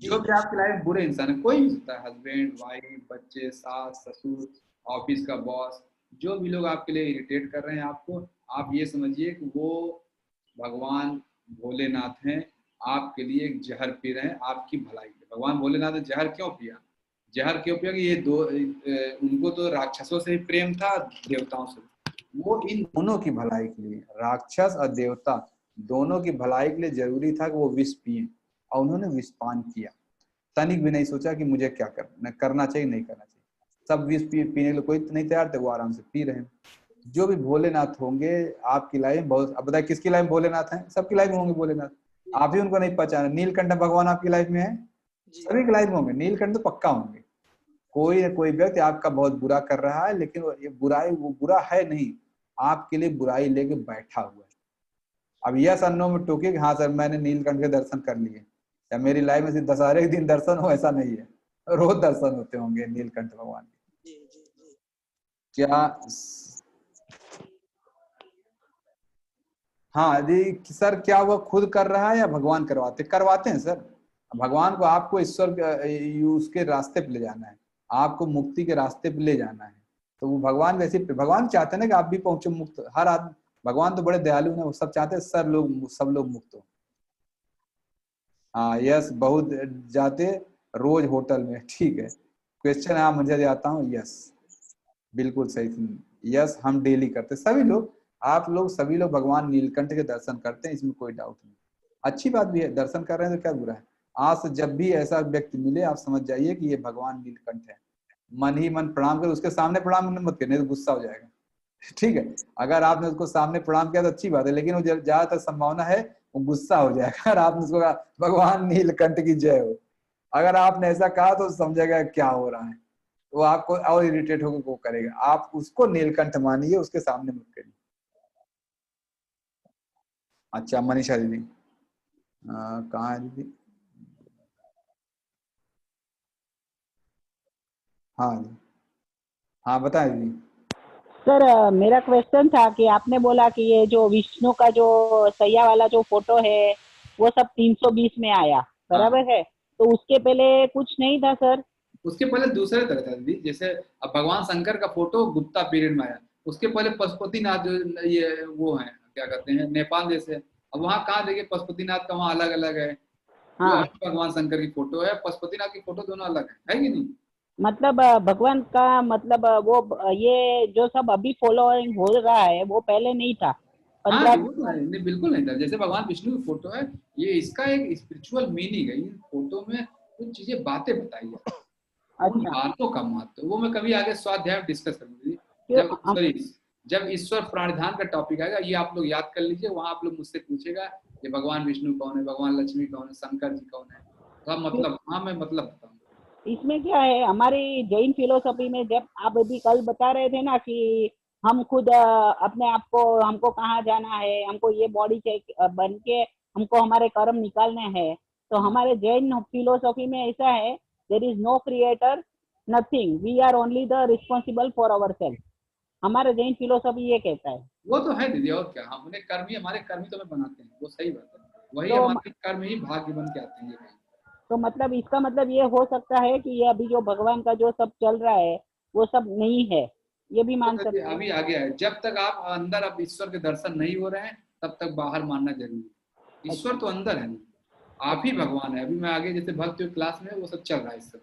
जो भी जी आपकी लाइफ बुरे इंसान है, कोई भी होता है, हस्बैंड, वाइफ, बच्चे, सास, ससुर, ऑफिस का बॉस, जो भी लोग आपके लिए इरिटेट कर रहे हैं आपको, आप ये समझिए कि वो भगवान भोलेनाथ हैं, आपके लिए एक जहर पी रहे हैं आपकी भलाई के। भगवान भोलेनाथ ने जहर क्यों पिया? जहर क्यों पिया कि ये दो उनको तो राक्षसों से ही प्रेम था, देवताओं से। वो इन दोनों की भलाई के लिए, राक्षस और देवता दोनों की भलाई के लिए जरूरी था कि वो विष पिए, और उन्होंने विषपान किया। तनिक भी नहीं सोचा कि मुझे क्या करना चाहिए, नहीं करना चाहिए। सब विष पीने के लिए कोई नहीं तैयार थे, वो आराम से पी रहे हैं। जो भी भोलेनाथ होंगे आपकी लाइफ में, बहुत, अब बताए किसकी लाइफ में भोलेनाथ है? सबकी लाइफ में होंगे भोलेनाथ। आप ही उनको नहीं पहचाने। नीलकंठ भगवान आपकी लाइफ में है, सभी की लाइफ में होंगे। नीलकंठ तो पक्का होंगे। कोई ना कोई व्यक्ति आपका बहुत बुरा कर रहा है, लेकिन ये बुराई वो बुरा है नहीं, आपके लिए बुराई लेके बैठा हुआ है। अब यस और नो में टोके कि हाँ सर मैंने नीलकंठ के दर्शन कर लिए, या मेरी लाइफ में सिर्फ दशहरे के दिन दर्शन हो, ऐसा नहीं है, रोज दर्शन होते होंगे नीलकंठ भगवान के। जी जी जी। क्या? हाँ जी सर, क्या वो खुद कर रहा है या भगवान करवाते हैं सर? भगवान को आपको ईश्वर उसके रास्ते पे ले जाना है, आपको मुक्ति के रास्ते पे ले जाना है। तो वो भगवान वैसे भगवान चाहते हैं ना कि आप भी पहुंचो मुक्त। हर आदमी, भगवान तो बड़े दयालु हैं, वो सब चाहते हैं सब लोग मुक्त हो। हाँ यस, बहुत जाते रोज होटल में, ठीक है। क्वेश्चन है, मुझे जाता हूँ, यस बिल्कुल सही। यस हम डेली करते सभी लोग, आप लोग सभी लोग भगवान नीलकंठ के दर्शन करते हैं, इसमें कोई डाउट नहीं। अच्छी बात भी है, दर्शन कर रहे हैं तो क्या बुरा है। आज से जब भी ऐसा व्यक्ति मिले आप समझ जाइए कि ये भगवान नीलकंठ है। मन ही मन प्रणाम कर, उसके सामने प्रणाम मत करने तो गुस्सा हो जाएगा, ठीक है। अगर आपने उसको सामने प्रणाम किया तो अच्छी बात है, लेकिन वो ज्यादातर संभावना है वो गुस्सा हो जाएगा। अगर आपने उसको कहा भगवान नीलकंठ की जय हो, अगर आपने ऐसा कहा तो समझेगा क्या हो रहा है, वो आपको और इरिटेट होकर वो करेगा। आप उसको नीलकंठ मानिए, उसके सामने मत करिए। अच्छा मनीषा दीदी, कहाँ है दीदी? हाँ जी, हाँ बताएं दीदी। सर मेरा क्वेश्चन था कि आपने बोला कि ये जो विष्णु का जो सैया वाला जो फोटो है वो सब 320 में आया, बराबर है? तो उसके पहले कुछ नहीं था सर? उसके पहले दूसरे तरह था दीदी, जैसे अब भगवान शंकर का फोटो गुप्ता पीरियड में आया, उसके पहले पशुपतिनाथ जो ये वो है क्या कहते हैं नेपाल जैसे, अब वहाँ कहाँ देखिए पशुपतिनाथ का वहाँ अलग अलग है। जो हाँ, भगवान शंकर की फोटो है, पशुपतिनाथ की फोटो दोनों अलग है कि नहीं? मतलब भगवान का मतलब वो ये जो सब अभी फॉलोइंग हो रहा है वो पहले नहीं था हाँ जी, 15। वो तो है नहीं, बिल्कुल नहीं था। जैसे भगवान विष्णु की फोटो है, ये इसका एक स्पिरिचुअल मीनिंग है, इन फोटो में कुछ चीजें बातें बताई है, उन अच्छा, बातों का महत्व वो मैं कभी आगे स्वाध्याय में डिस्कस करूंगी। क्यों जब सॉरी, जब ईश्वर प्राणिधान का टॉपिक आएगा, ये आप लोग याद कर लीजिए, वहां आप लोग मुझसे पूछेगा कि भगवान विष्णु कौन है, भगवान लक्ष्मी कौन है, शंकर जी कौन है, तो आप मतलब हाँ मैं मतलब बताऊंगा। इसमें क्या है हमारी जैन फिलोसफी में, जब आप अभी कल बता रहे थे ना कि हम खुद अपने आप को, हमको कहाँ जाना है, हमको ये बॉडी बन के हमको हमारे कर्म निकालने हैं, तो हमारे जैन फिलोसफी में ऐसा है, there is no creator, nothing, we are only the responsible for our self. हमारे जैन फिलोसफी ये कहता है। वो तो है दीदी, और क्या, हमने कर्म ही, हमारे कर्म ही तो हमें बनाते हैं, वो सही बात है, वही तो हमारे कर्म ही भाग्य बन के आते हैं ये। तो मतलब इसका मतलब ये हो सकता है कि ये अभी जो भगवान का जो सब चल रहा है वो सब नहीं है, ये भी मान सकते हैं। अभी आगे है, जब तक आप अंदर अब ईश्वर के दर्शन नहीं हो रहे हैं तब तक बाहर मानना जरूरी है। ईश्वर अच्छा, तो अंदर है, नहीं आप ही भगवान है। अभी मैं आगे जैसे भक्ति योग क्लास में वो सब चल रहा है इस समय,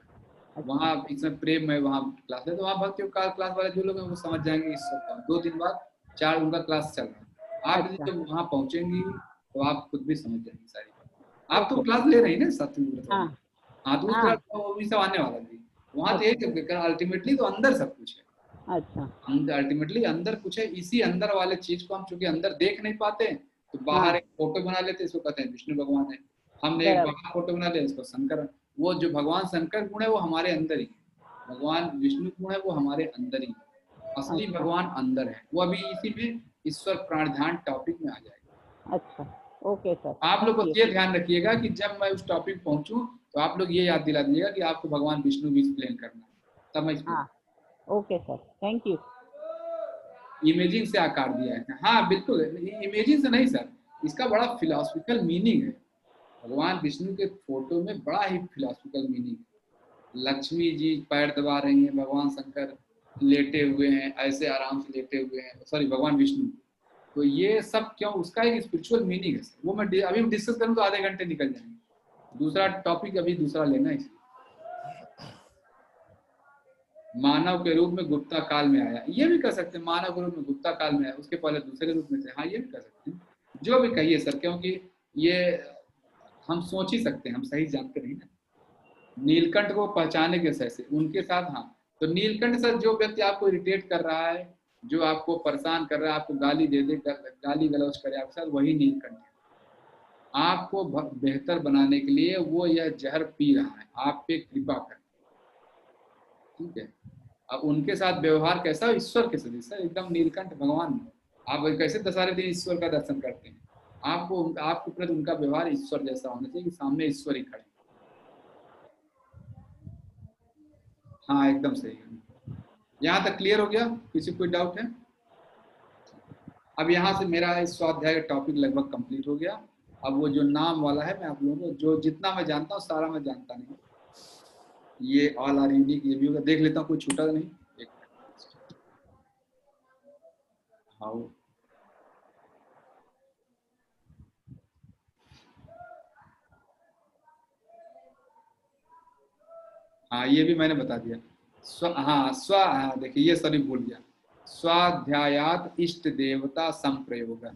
अच्छा, वहाँ इसमें प्रेम में वहाँ क्लास है, तो वहाँ भक्ति योग क्लास वाले जो लोग हैं वो समझ जाएंगे ईश्वर का। 2 दिन बाद 4 उनका क्लास चल रहा है, आप अच्छा, जब वहाँ पहुंचेंगी तो आप खुद भी समझ जाएंगी सारी बात। आप तो ओके, क्लास ले रही ना सत्संग व्रत वाली, हाँ, हाँ तो उस हाँ, तरह वो भी सब आने वाला भी वहाँ, तो अच्छा, एक अल्टीमेटली तो अंदर सब कुछ है। अच्छा, अल्टीमेटली अंदर कुछ है, इसी अंदर वाले चीज को हम चूंकि अंदर देख नहीं पाते हैं, तो बाहर हाँ, एक फोटो बना लेते हैं, इसको कहते हैं विष्णु भगवान है। हमने एक बराबर, बाहर फोटो बना लिया, इसको शंकर है। वो जो भगवान शंकर गुण है वो हमारे अंदर ही है, भगवान विष्णु गुण है वो हमारे अंदर ही है। असली अच्छा, भगवान अंदर है, वो अभी इसी में ईश्वर प्राणिधान टॉपिक में आ जाएगा। अच्छा, ओके सर, आप लोग को थैंक यू। ये ध्यान रखिएगा कि जब मैं उस टॉपिक पहुंचूं तो आप लोग ये याद दिला दीजिएगा कि आपको भगवान विष्णु भी एक्सप्लेन करना है, तब मैं इसको हाँ, okay sir, thank you. Imaging से आकार दिया है। हाँ बिल्कुल, इमेजिंग से नहीं सर, इसका बड़ा फिलोसफिकल मीनिंग है। भगवान विष्णु के फोटो में बड़ा ही फिलोसफिकल मीनिंग है। लक्ष्मी जी पैर दबा रही हैं, भगवान शंकर लेटे हुए हैं, ऐसे आराम से लेटे हुए हैं, सॉरी भगवान विष्णु। तो ये सब क्यों, उसका एक स्पिरिचुअल मीनिंग है सर, वो मैं अभी डिस्कस करूँ तो आधे घंटे निकल जाएंगे। दूसरा टॉपिक अभी दूसरा लेना है। मानव के रूप में गुप्ता काल में आया, ये भी कर सकते हैं, मानव के रूप में गुप्ता काल में आया, उसके पहले दूसरे रूप में थे, हाँ ये भी कर सकते हैं, जो भी कहिए सर, क्योंकि ये हम सोच ही सकते हैं, हम सही जानते नहीं ना। नीलकंठ को पहचाने के कैसे उनके साथ, हाँ तो नीलकंठ सर जो व्यक्ति आपको इरिटेट कर रहा है, जो आपको परेशान कर रहा है, आपको गाली दे दे, गाली गलौज करे आपके साथ, वही नीलकंठ है। आपको बेहतर बनाने के लिए वो यह जहर पी रहा है, आप पे कृपा कर, ठीक है। अब उनके साथ व्यवहार कैसा, ईश्वर के साथ सर एकदम नीलकंठ भगवान। आप कैसे दशहरे दिन ईश्वर का दर्शन करते हैं, आपको आपके प्रति उनका व्यवहार ईश्वर जैसा होना चाहिए कि सामने ईश्वर ही खड़े। हाँ एकदम सही है। यहाँ तक क्लियर हो गया, किसी कोई डाउट है? अब यहाँ से मेरा इस स्वाध्याय का टॉपिक लगभग कंप्लीट हो गया, अब वो जो नाम वाला है, मैं आप लोगों को जो जितना मैं जानता हूँ सारा मैं जानता नहीं, ये ऑल आर यूनिक, ये भी होगा, देख लेता हूँ कोई छूटा तो नहीं। एक हाउ, हाँ ये भी मैंने बता दिया। हाँ देखिए ये सॉरी भूल गया, स्वाध्यायात इष्ट देवता संप्रयोग।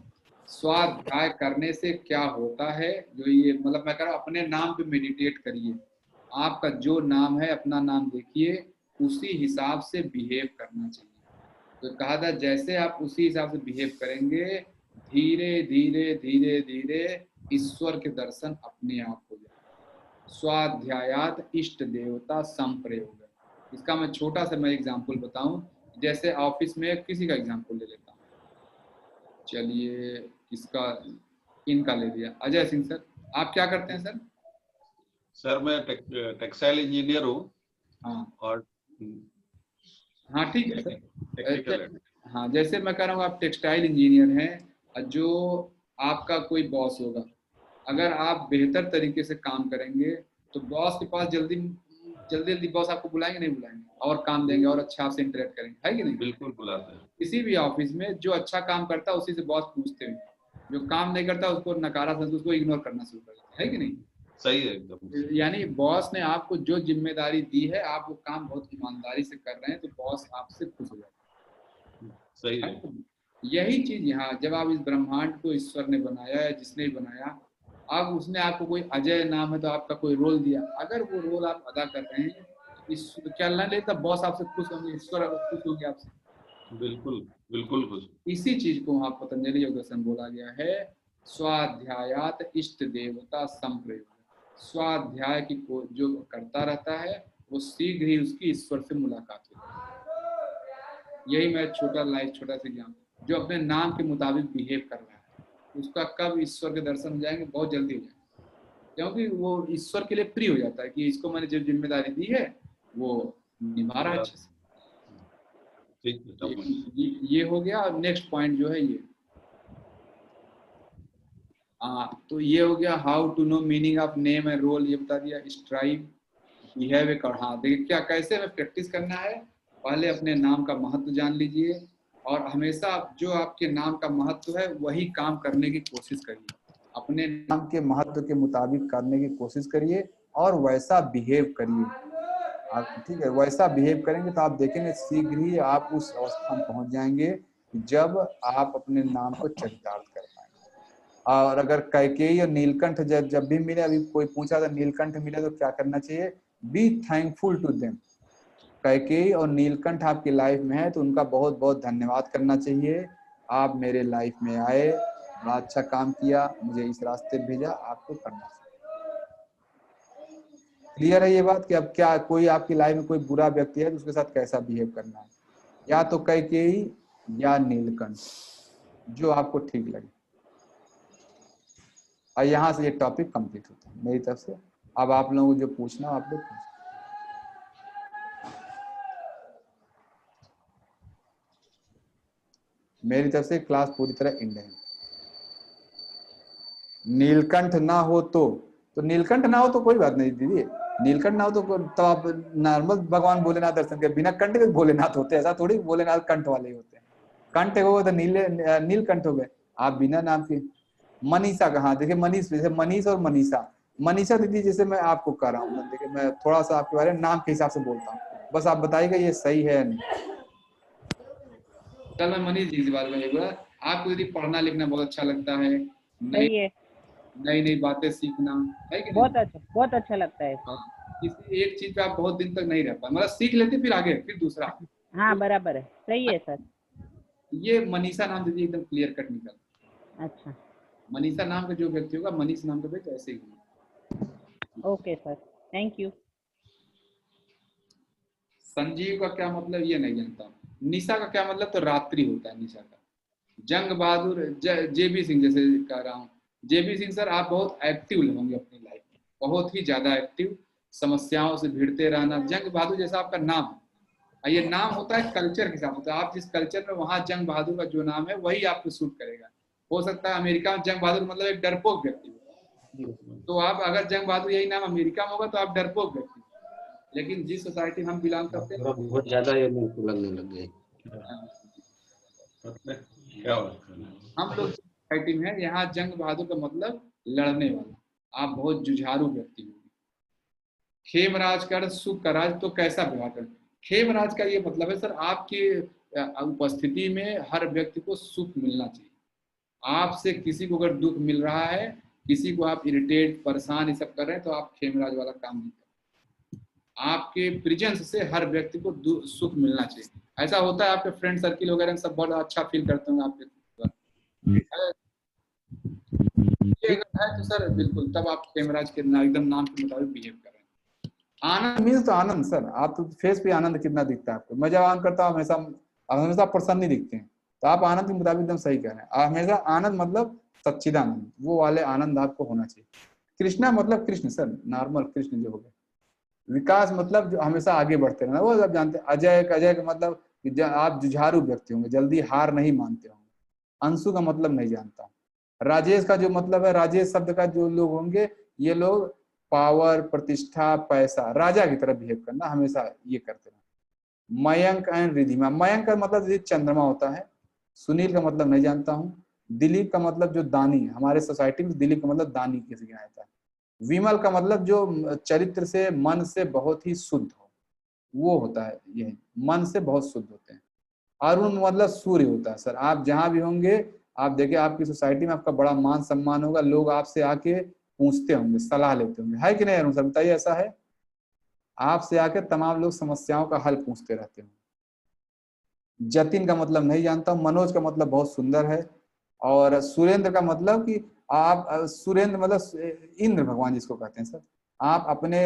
स्वाध्याय करने से क्या होता है, जो ये मतलब मैं कह रहा हूँ अपने नाम पे मेडिटेट करिए। आपका जो नाम है अपना नाम देखिए, उसी हिसाब से बिहेव करना चाहिए। तो कहा था जैसे आप उसी हिसाब से बिहेव करेंगे, धीरे धीरे धीरे धीरे ईश्वर के दर्शन अपने आप हो जाए। स्वाध्यायात इष्ट देवता संप्रयोग। इसका मैं छोटा सा मैं एग्जांपल बताऊं, जैसे ऑफिस में किसी का एग्जांपल ले लेता हूँ, चलिए किसका, इनका ले लिया, अजय सिंह सर। आप क्या करते हैं सर? सर मैं टेक्सटाइल इंजीनियर हूँ। हाँ और हाँ ठीक है सर। टेक्निकल। हाँ जैसे मैं कह रहा हूँ आप टेक्सटाइल इंजीनियर हैं, जो आपका कोई बॉस होगा, अगर आप बेहतर तरीके से काम करेंगे तो बॉस के पास जल्दी जल्दी बॉस आपको बुलाएंगे नहीं बुलाएंगे, और काम देंगे और अच्छा आपसे इंटरेक्ट करेंगे, है कि नहीं? बिल्कुल बुलाते हैं। किसी भी ऑफिस में जो अच्छा काम करता है उसी से बॉस पूछते हैं, जो काम नहीं करता उसको नकारा समझ उसको इग्नोर करना शुरू कर देते हैं, है कि नहीं? सही है एकदम। यानी बॉस ने आपको जो जिम्मेदारी दी है, आप वो काम बहुत ईमानदारी से कर रहे हैं, तो बॉस आपसे खुश हो जाता है। सही है। यही चीज यहाँ, जब आप इस ब्रह्मांड को ईश्वर ने बनाया है, जिसने भी बनाया, अब उसने आपको कोई अजय नाम है तो आपका कोई रोल दिया, अगर वो रोल आप अदा कर रहे हैं तो क्या नहीं लेता, बॉस आपसे खुश होंगे, ईश्वर खुश होंगे आपसे। बिल्कुल बिल्कुल खुश। इसी चीज को वहां पतंजलि योग दर्शन बोला गया है, स्वाध्यायात इष्ट देवता संप्रयोग। स्वाध्याय की को जो करता रहता है वो शीघ्र ही उसकी ईश्वर से मुलाकात होती है। यही मैं छोटा सा ज्ञान, जो अपने नाम के मुताबिक बिहेव कर रहा है उसका कब ईश्वर के दर्शन हो जाएंगे, बहुत जल्दी हो जाएंगे, क्योंकि वो ईश्वर के लिए प्रिय हो जाता है कि इसको मैंने जो जिम्मेदारी दी है वो निभा रहा है अच्छे से। ये हो गया। और नेक्स्ट पॉइंट जो है ये, तो ये हो गया how to know meaning of name and role, ये बता दिया। स्ट्राइव बिहेव एक, हाँ देखिए क्या कैसे हमें प्रैक्टिस करना है, पहले अपने नाम का महत्व जान लीजिए और हमेशा जो आपके नाम का महत्व है वही काम करने की कोशिश करिए, अपने नाम के महत्व के मुताबिक करने की कोशिश करिए और वैसा बिहेव करिए आप, ठीक है? वैसा बिहेव करेंगे तो आप देखेंगे शीघ्र ही आप उस अवस्था में पहुंच जाएंगे जब आप अपने नाम को चरितार्थ कर पाएंगे। और अगर कैकेयी और नीलकंठ जब भी मिले, अभी कोई पूछा था नीलकंठ मिले तो क्या करना चाहिए, be thankful to them. Kaikeyi और नीलकंठ आपकी लाइफ में है तो उनका बहुत बहुत धन्यवाद करना चाहिए, आप मेरे लाइफ में आए, बड़ा अच्छा काम किया, मुझे इस रास्ते भेजा, आपको करना चाहिए। क्लियर है ये बात कि अब क्या कोई आपकी लाइफ में कोई बुरा व्यक्ति है तो उसके साथ कैसा बिहेव करना है, या तो कैकेयी या नीलकंठ, जो आपको ठीक लगे। और यहाँ से ये टॉपिक कंप्लीट होता है मेरी तरफ से। अब आप लोगों को जो पूछना आप लोग पूछना। मेरी तरफ से क्लास पूरी तरह एंड है। नीलकंठ ना हो तो नीलकंठ ना हो तो कोई बात नहीं दीदी, नीलकंठ ना हो तो आप नॉर्मल भगवान भोलेनाथ दर्शन के बिना कंठ के भोलेनाथ होते, ऐसा थोड़ी भोलेनाथ कंठ वाले होते हैं। कंठ हो गए तो नीलकंठ हो गए। आप बिना नाम के मनीषा कहा, देखिए मनीष, जैसे मनीष और मनीषा दीदी, जैसे मैं आपको कह रहा हूँ, देखिए मैं थोड़ा सा आपके बारे में नाम के हिसाब से बोलता हूँ, बस आप बताइएगा ये सही है नहीं। कल मैं मनीष जी के बारे में बोला, आपको यदि पढ़ना लिखना बहुत अच्छा लगता है, नई नई बातें सीखना, है कि बहुत अच्छा लगता है सर। किसी एक चीज पे आप बहुत दिन तक नहीं रह पाए, मतलब सीख लेते फिर आगे फिर दूसरा। हाँ बराबर है, सही है सर। ये मनीषा नाम दीजिए, एकदम क्लियर कट निकल। अच्छा, मनीषा नाम का जो व्यक्ति होगा, मनीष नाम का व्यक्ति ऐसे ही। Okay sir, thank you. Sanjeev का क्या मतलब ये नहीं जानता। निशा का क्या मतलब, तो रात्रि होता है निशा का। जंग बहादुर जेबी सिंह, जैसे कह रहा हूँ जेबी सिंह सर, आप बहुत एक्टिव होंगे अपनी लाइफ में, बहुत ही ज्यादा एक्टिव, समस्याओं से भिड़ते रहना। जंग बहादुर जैसा आपका नाम है, ये नाम होता है कल्चर के हिसाब से, आप जिस कल्चर में, वहां जंग बहादुर का जो नाम है वही आपको सूट करेगा। हो सकता है अमेरिका में जंग बहादुर मतलब एक डरपोक व्यक्ति हो, तो आप अगर जंग बहादुर यही नाम अमेरिका में होगा तो आप डरपोक व्यक्ति, लेकिन जिस सोसाइटी में हम बिलोंग करते हैं बहुत ज्यादा ये मुंह को लगने लग गए। क्या बात कर रहे हैं? हम लोग सोसाइटी में है, यहाँ जंग बहादुर का मतलब लड़ने वाला, आप बहुत जुझारू व्यक्ति होंगे। खेमराज कर सुख का राज, तो कैसा व्यवहार कर। खेमराज का ये मतलब है सर, आपकी उपस्थिति में हर व्यक्ति को सुख मिलना चाहिए। आपसे किसी को अगर दुख मिल रहा है, किसी को आप इरिटेट परेशान ये सब कर रहे हैं, तो आप खेमराज वाला काम नहीं कर। आपके प्रेजेंस से हर व्यक्ति को सुख मिलना चाहिए। ऐसा होता है आपके फ्रेंड सर्किल वगैरह सब बहुत अच्छा फील करते हैं आपके, ये अगर है तो सर बिल्कुल तब आप खेमराज के एकदम नाम के मुताबिक बिहेव कर रहे हैं। आनंद मीन्स तो आनंद सर, आप तो फेस पे आनंद कितना दिखता है आपको। मैं जब आनंद करता हूँ हमेशा प्रसन्न नहीं दिखते हैं, तो आप आनंद के मुताबिक एकदम सही कह रहे हैं। हमेशा आनंद मतलब सच्चिदानंद, वो वाले आनंद आपको होना चाहिए। कृष्णा मतलब कृष्ण सर, नॉर्मल कृष्ण जो हो गए। विकास मतलब जो हमेशा आगे बढ़ते रहना, वो आप जानते हैं। अजय का मतलब आप जुझारू व्यक्ति होंगे, जल्दी हार नहीं मानते होंगे। अंशु का मतलब नहीं जानता। राजेश का जो मतलब है, राजेश शब्द का जो लोग होंगे, ये लोग पावर, प्रतिष्ठा, पैसा, राजा की तरह बिहेव करना, हमेशा ये करते रहना। मयंक एंड रिधिमा, मयंक का मतलब चंद्रमा होता है। सुनील का मतलब नहीं जानता हूँ। दिलीप का मतलब जो दानी, हमारे सोसाइटी में दिलीप का मतलब दानी किसी गिनाया जाता है। विमल का मतलब जो चरित्र से, मन से बहुत ही शुद्ध हो, वो होता है, यही मन से बहुत शुद्ध होते हैं। अरुण मतलब सूर्य होता है सर। आप जहां भी होंगे, आप देखिए आपकी सोसाइटी में आपका बड़ा मान सम्मान होगा, लोग आपसे आके पूछते होंगे, सलाह लेते होंगे, है कि नहीं अरुण सर, बताइए ऐसा है? आपसे आके तमाम लोग समस्याओं का हल पूछते रहते हैं। जतिन का मतलब नहीं जानता हूँ। मनोज का मतलब बहुत सुंदर है। और सुरेंद्र का मतलब कि आप, सुरेंद्र मतलब इंद्र भगवान जिसको कहते हैं सर, आप अपने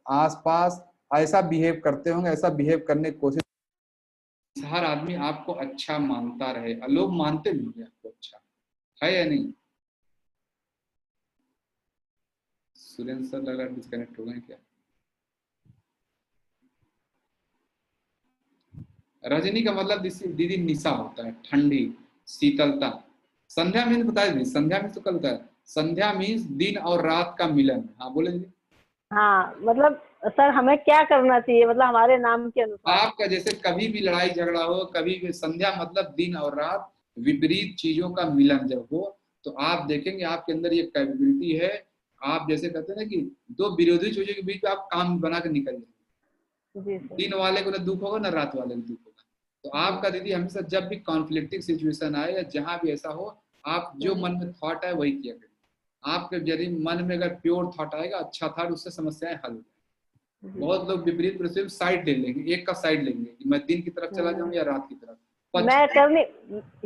आसपास ऐसा बिहेव करते होंगे, ऐसा बिहेव करने की कोशिश, हर आदमी आपको अच्छा मानता रहे, लोग मानते भी होंगे आपको अच्छा, है या नहीं? सुरेंद्र सर लग रहा है डिस्कनेक्ट हो गए क्या? रजनी का मतलब दीदी निशा होता है, ठंडी, शीतलता। संध्या मीन्स बता दीजिए, संध्या मीन्स तो कल होता है। संध्या मीन्स दिन और रात का मिलन। हाँ बोले जी। हाँ मतलब सर हमें क्या करना चाहिए, मतलब हमारे नाम के अनुसार? आपका जैसे कभी भी लड़ाई झगड़ा हो, कभी भी, संध्या मतलब दिन और रात, विपरीत चीजों का मिलन जब हो, तो आप देखेंगे आपके अंदर ये कैपेबिलिटी है। आप जैसे कहते हैं ना कि दो विरोधी चीजों के बीच में आप काम बना कर निकल जाएंगे। दिन वाले को ना दुख होगा, ना रात वाले को दुख होगा। तो आपका दीदी हमेशा जब भी कॉन्फ्लिक्टिंग सिचुएशन आए या जहां भी ऐसा हो, आप जो मन में थॉट है वही किया करें। आपके यदि मन में अगर प्योर थॉट आएगा, अच्छा थॉट, उससे समस्याएं हल हो जाएंगी। बहुत लोग विपरीत परिस्थिति में साइड ले लेंगे, एक का साइड लेंगे कि मैं दिन की तरफ चला जाऊं या रात की तरफ। मैं करनी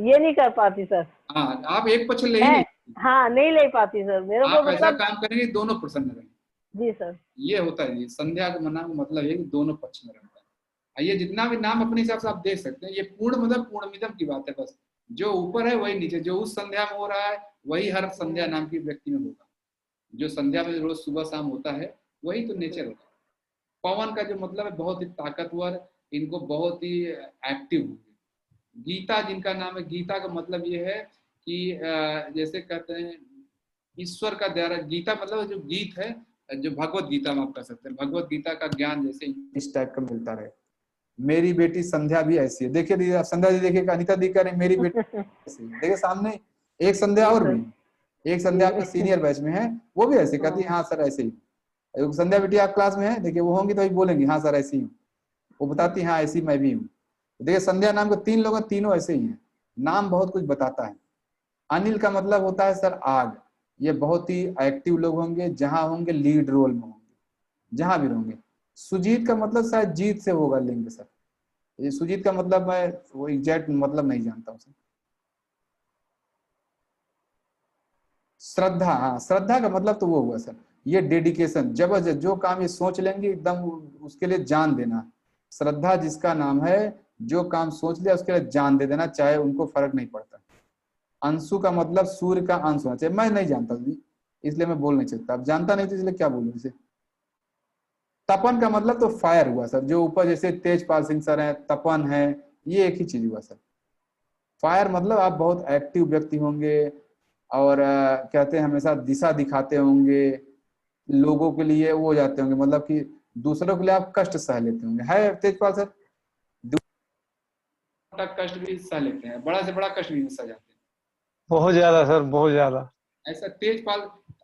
ये नहीं कर पाती सर। हाँ, आप एक पक्ष ले ही नहीं। हाँ नहीं ले पाती सर, मेरे को आप ऐसा मतलब काम करेंगे दोनों प्रसन्न रहेंगे। जी सर। ये होता है जी, संध्या का मना मतलब है कि दोनों पक्ष में रहता है। ये जितना भी नाम अपने हिसाब से आप देख सकते हैं, ये पूर्ण मतलब पूर्णमिदम की बात है। बस जो ऊपर है वही नीचे, जो उस संध्या में हो रहा है वही हर संध्या नाम की व्यक्ति में होगा। जो संध्या में रोज सुबह शाम होता है वही तो नेचर होता है। पवन का जो मतलब है बहुत ही ताकतवर, इनको बहुत ही एक्टिव होंगे। गीता जिनका नाम है, गीता का मतलब ये है कि जैसे कहते हैं ईश्वर का द्वारा, गीता मतलब जो गीत है, जो भगवत गीता में आप कह सकते हैं, भगवत गीता का ज्ञान जैसे इस टाइप का मिलता रहे। मेरी बेटी संध्या भी ऐसी है। देखिए दीदी, संध्या जी देखिए, अनिता दी कह रही मेरी बेटी ऐसी है। देखिए सामने एक संध्या और भी, एक संध्या आपके सीनियर बैच में है, वो भी ऐसे कहती है हाँ सर ऐसे ही। संध्या बेटी आप क्लास में है, देखिए वो होंगी तो अभी बोलेंगी हाँ सर ऐसी हूँ, वो बताती है हाँ ऐसी मैं भी हूँ। देखिए संध्या नाम के 3 लोग हैं, तीनों ऐसे ही हैं। नाम बहुत कुछ बताता है। अनिल का मतलब होता है सर आग। ये बहुत ही एक्टिव लोग होंगे, जहां होंगे लीड रोल में होंगे, जहां भी होंगे। सुजीत का मतलब शायद जीत से होगा लिंग सर। ये सुजीत का मतलब मैं वो एग्जैक्ट मतलब नहीं जानता हूँ सर। श्रद्धा, हाँ श्रद्धा का मतलब तो वो हुआ सर, ये डेडिकेशन, जबरदस्त, जो काम ये सोच लेंगे एकदम उसके लिए जान देना। श्रद्धा जिसका नाम है, जो काम सोच लिया उसके लिए जान दे देना, चाहे उनको फर्क नहीं पड़ता। अंशु का मतलब सूर्य का अंश होना चाहिए। मैं नहीं जानता जी, इसलिए मैं बोल नहीं सकता। अब जानता नहीं तो इसलिए क्या बोलूं इसे। तपन का मतलब तो फायर हुआ सर, जो ऊपर जैसे तेजपाल सिंह सर है, तपन है, ये एक ही चीज हुआ सर। फायर मतलब आप बहुत एक्टिव व्यक्ति होंगे, और कहते हैं हमेशा दिशा दिखाते होंगे, लोगों के लिए वो हो जाते होंगे, मतलब कि दूसरों के लिए आप कष्ट सह लेते होंगे, है तेजपाल सर? कष्ट भी सह लेते हैं, बड़ा से बड़ा कष्ट भी सह जाते हैं। बहुत ज्यादा सर, बहुत ज्यादा। ऐसा तेजपाल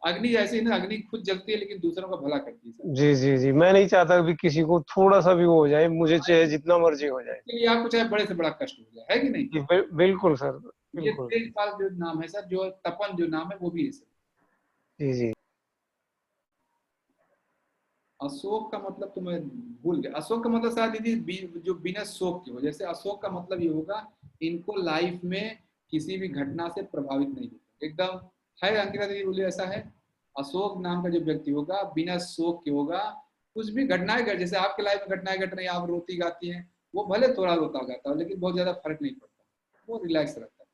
अग्नि ऐसी है ना, अग्नि खुद जलती है लेकिन दूसरों का भला करती है सर। जी जी जी, मैं नहीं चाहता कि किसी को थोड़ा सा भी वो हो जाए, मुझे चाहे जितना मर्जी हो जाए। इसके लिए आपको चाहे बड़े से बड़ा कष्ट हो जाए, है कि नहीं? जी बिल्कुल सर, ये बिल्कुल। तेजपाल जो नाम है सर, जो तपन जो नाम है वो भी है सर। जी जी। अशोक का मतलब तो मैं भूल गया। अशोक का मतलब शायद दीदी जो बिना शोक की हो, जैसे अशोक का मतलब ये होगा इनको लाइफ में किसी भी घटना से प्रभावित नहीं होता, एकदम है। अंकिता दीदी बोलिए ऐसा है, अशोक नाम का जो व्यक्ति होगा बिना शोक के होगा, कुछ भी घटनाएं घट, जैसे आपके लाइफ में घटनाएं घट रही हैं, आप रोती गाती हैं, वो भले थोड़ा रोता गाता हो लेकिन बहुत ज्यादा फर्क नहीं पड़ता, वो रिलैक्स रहता है।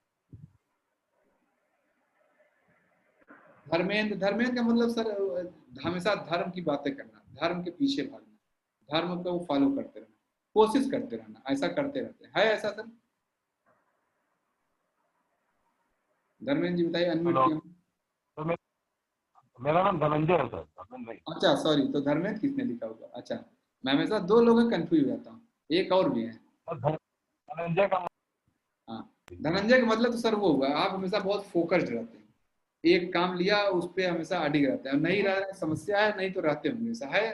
धर्मेंद्र, धर्मेंद्र का मतलब सर हमेशा धर्म की बातें करना, धर्म के पीछे भागना, धर्म को फॉलो करते रहना, कोशिश करते रहना, ऐसा करते रहते हैं, है ऐसा सर? धर्मेंद्र जी बताइए, अनम्यूट किया हूं। मेरा नाम धनंजय है सर, धनंजय नहीं। अच्छा सॉरी, तो धर्मेंद्र किसने लिखा होगा? अच्छा, मैं हमेशा दो लोगों कंफ्यूज हो जाता हूँ, एक और भी है धनंजय का, हाँ। धनंजय का मतलब तो सर वो होगा आप हमेशा बहुत फोकस्ड रहते हैं, एक काम लिया उस पर हमेशा अडिग रहते हैं, नहीं रह समस्या है, नहीं तो रहते होंगे, ऐसा है?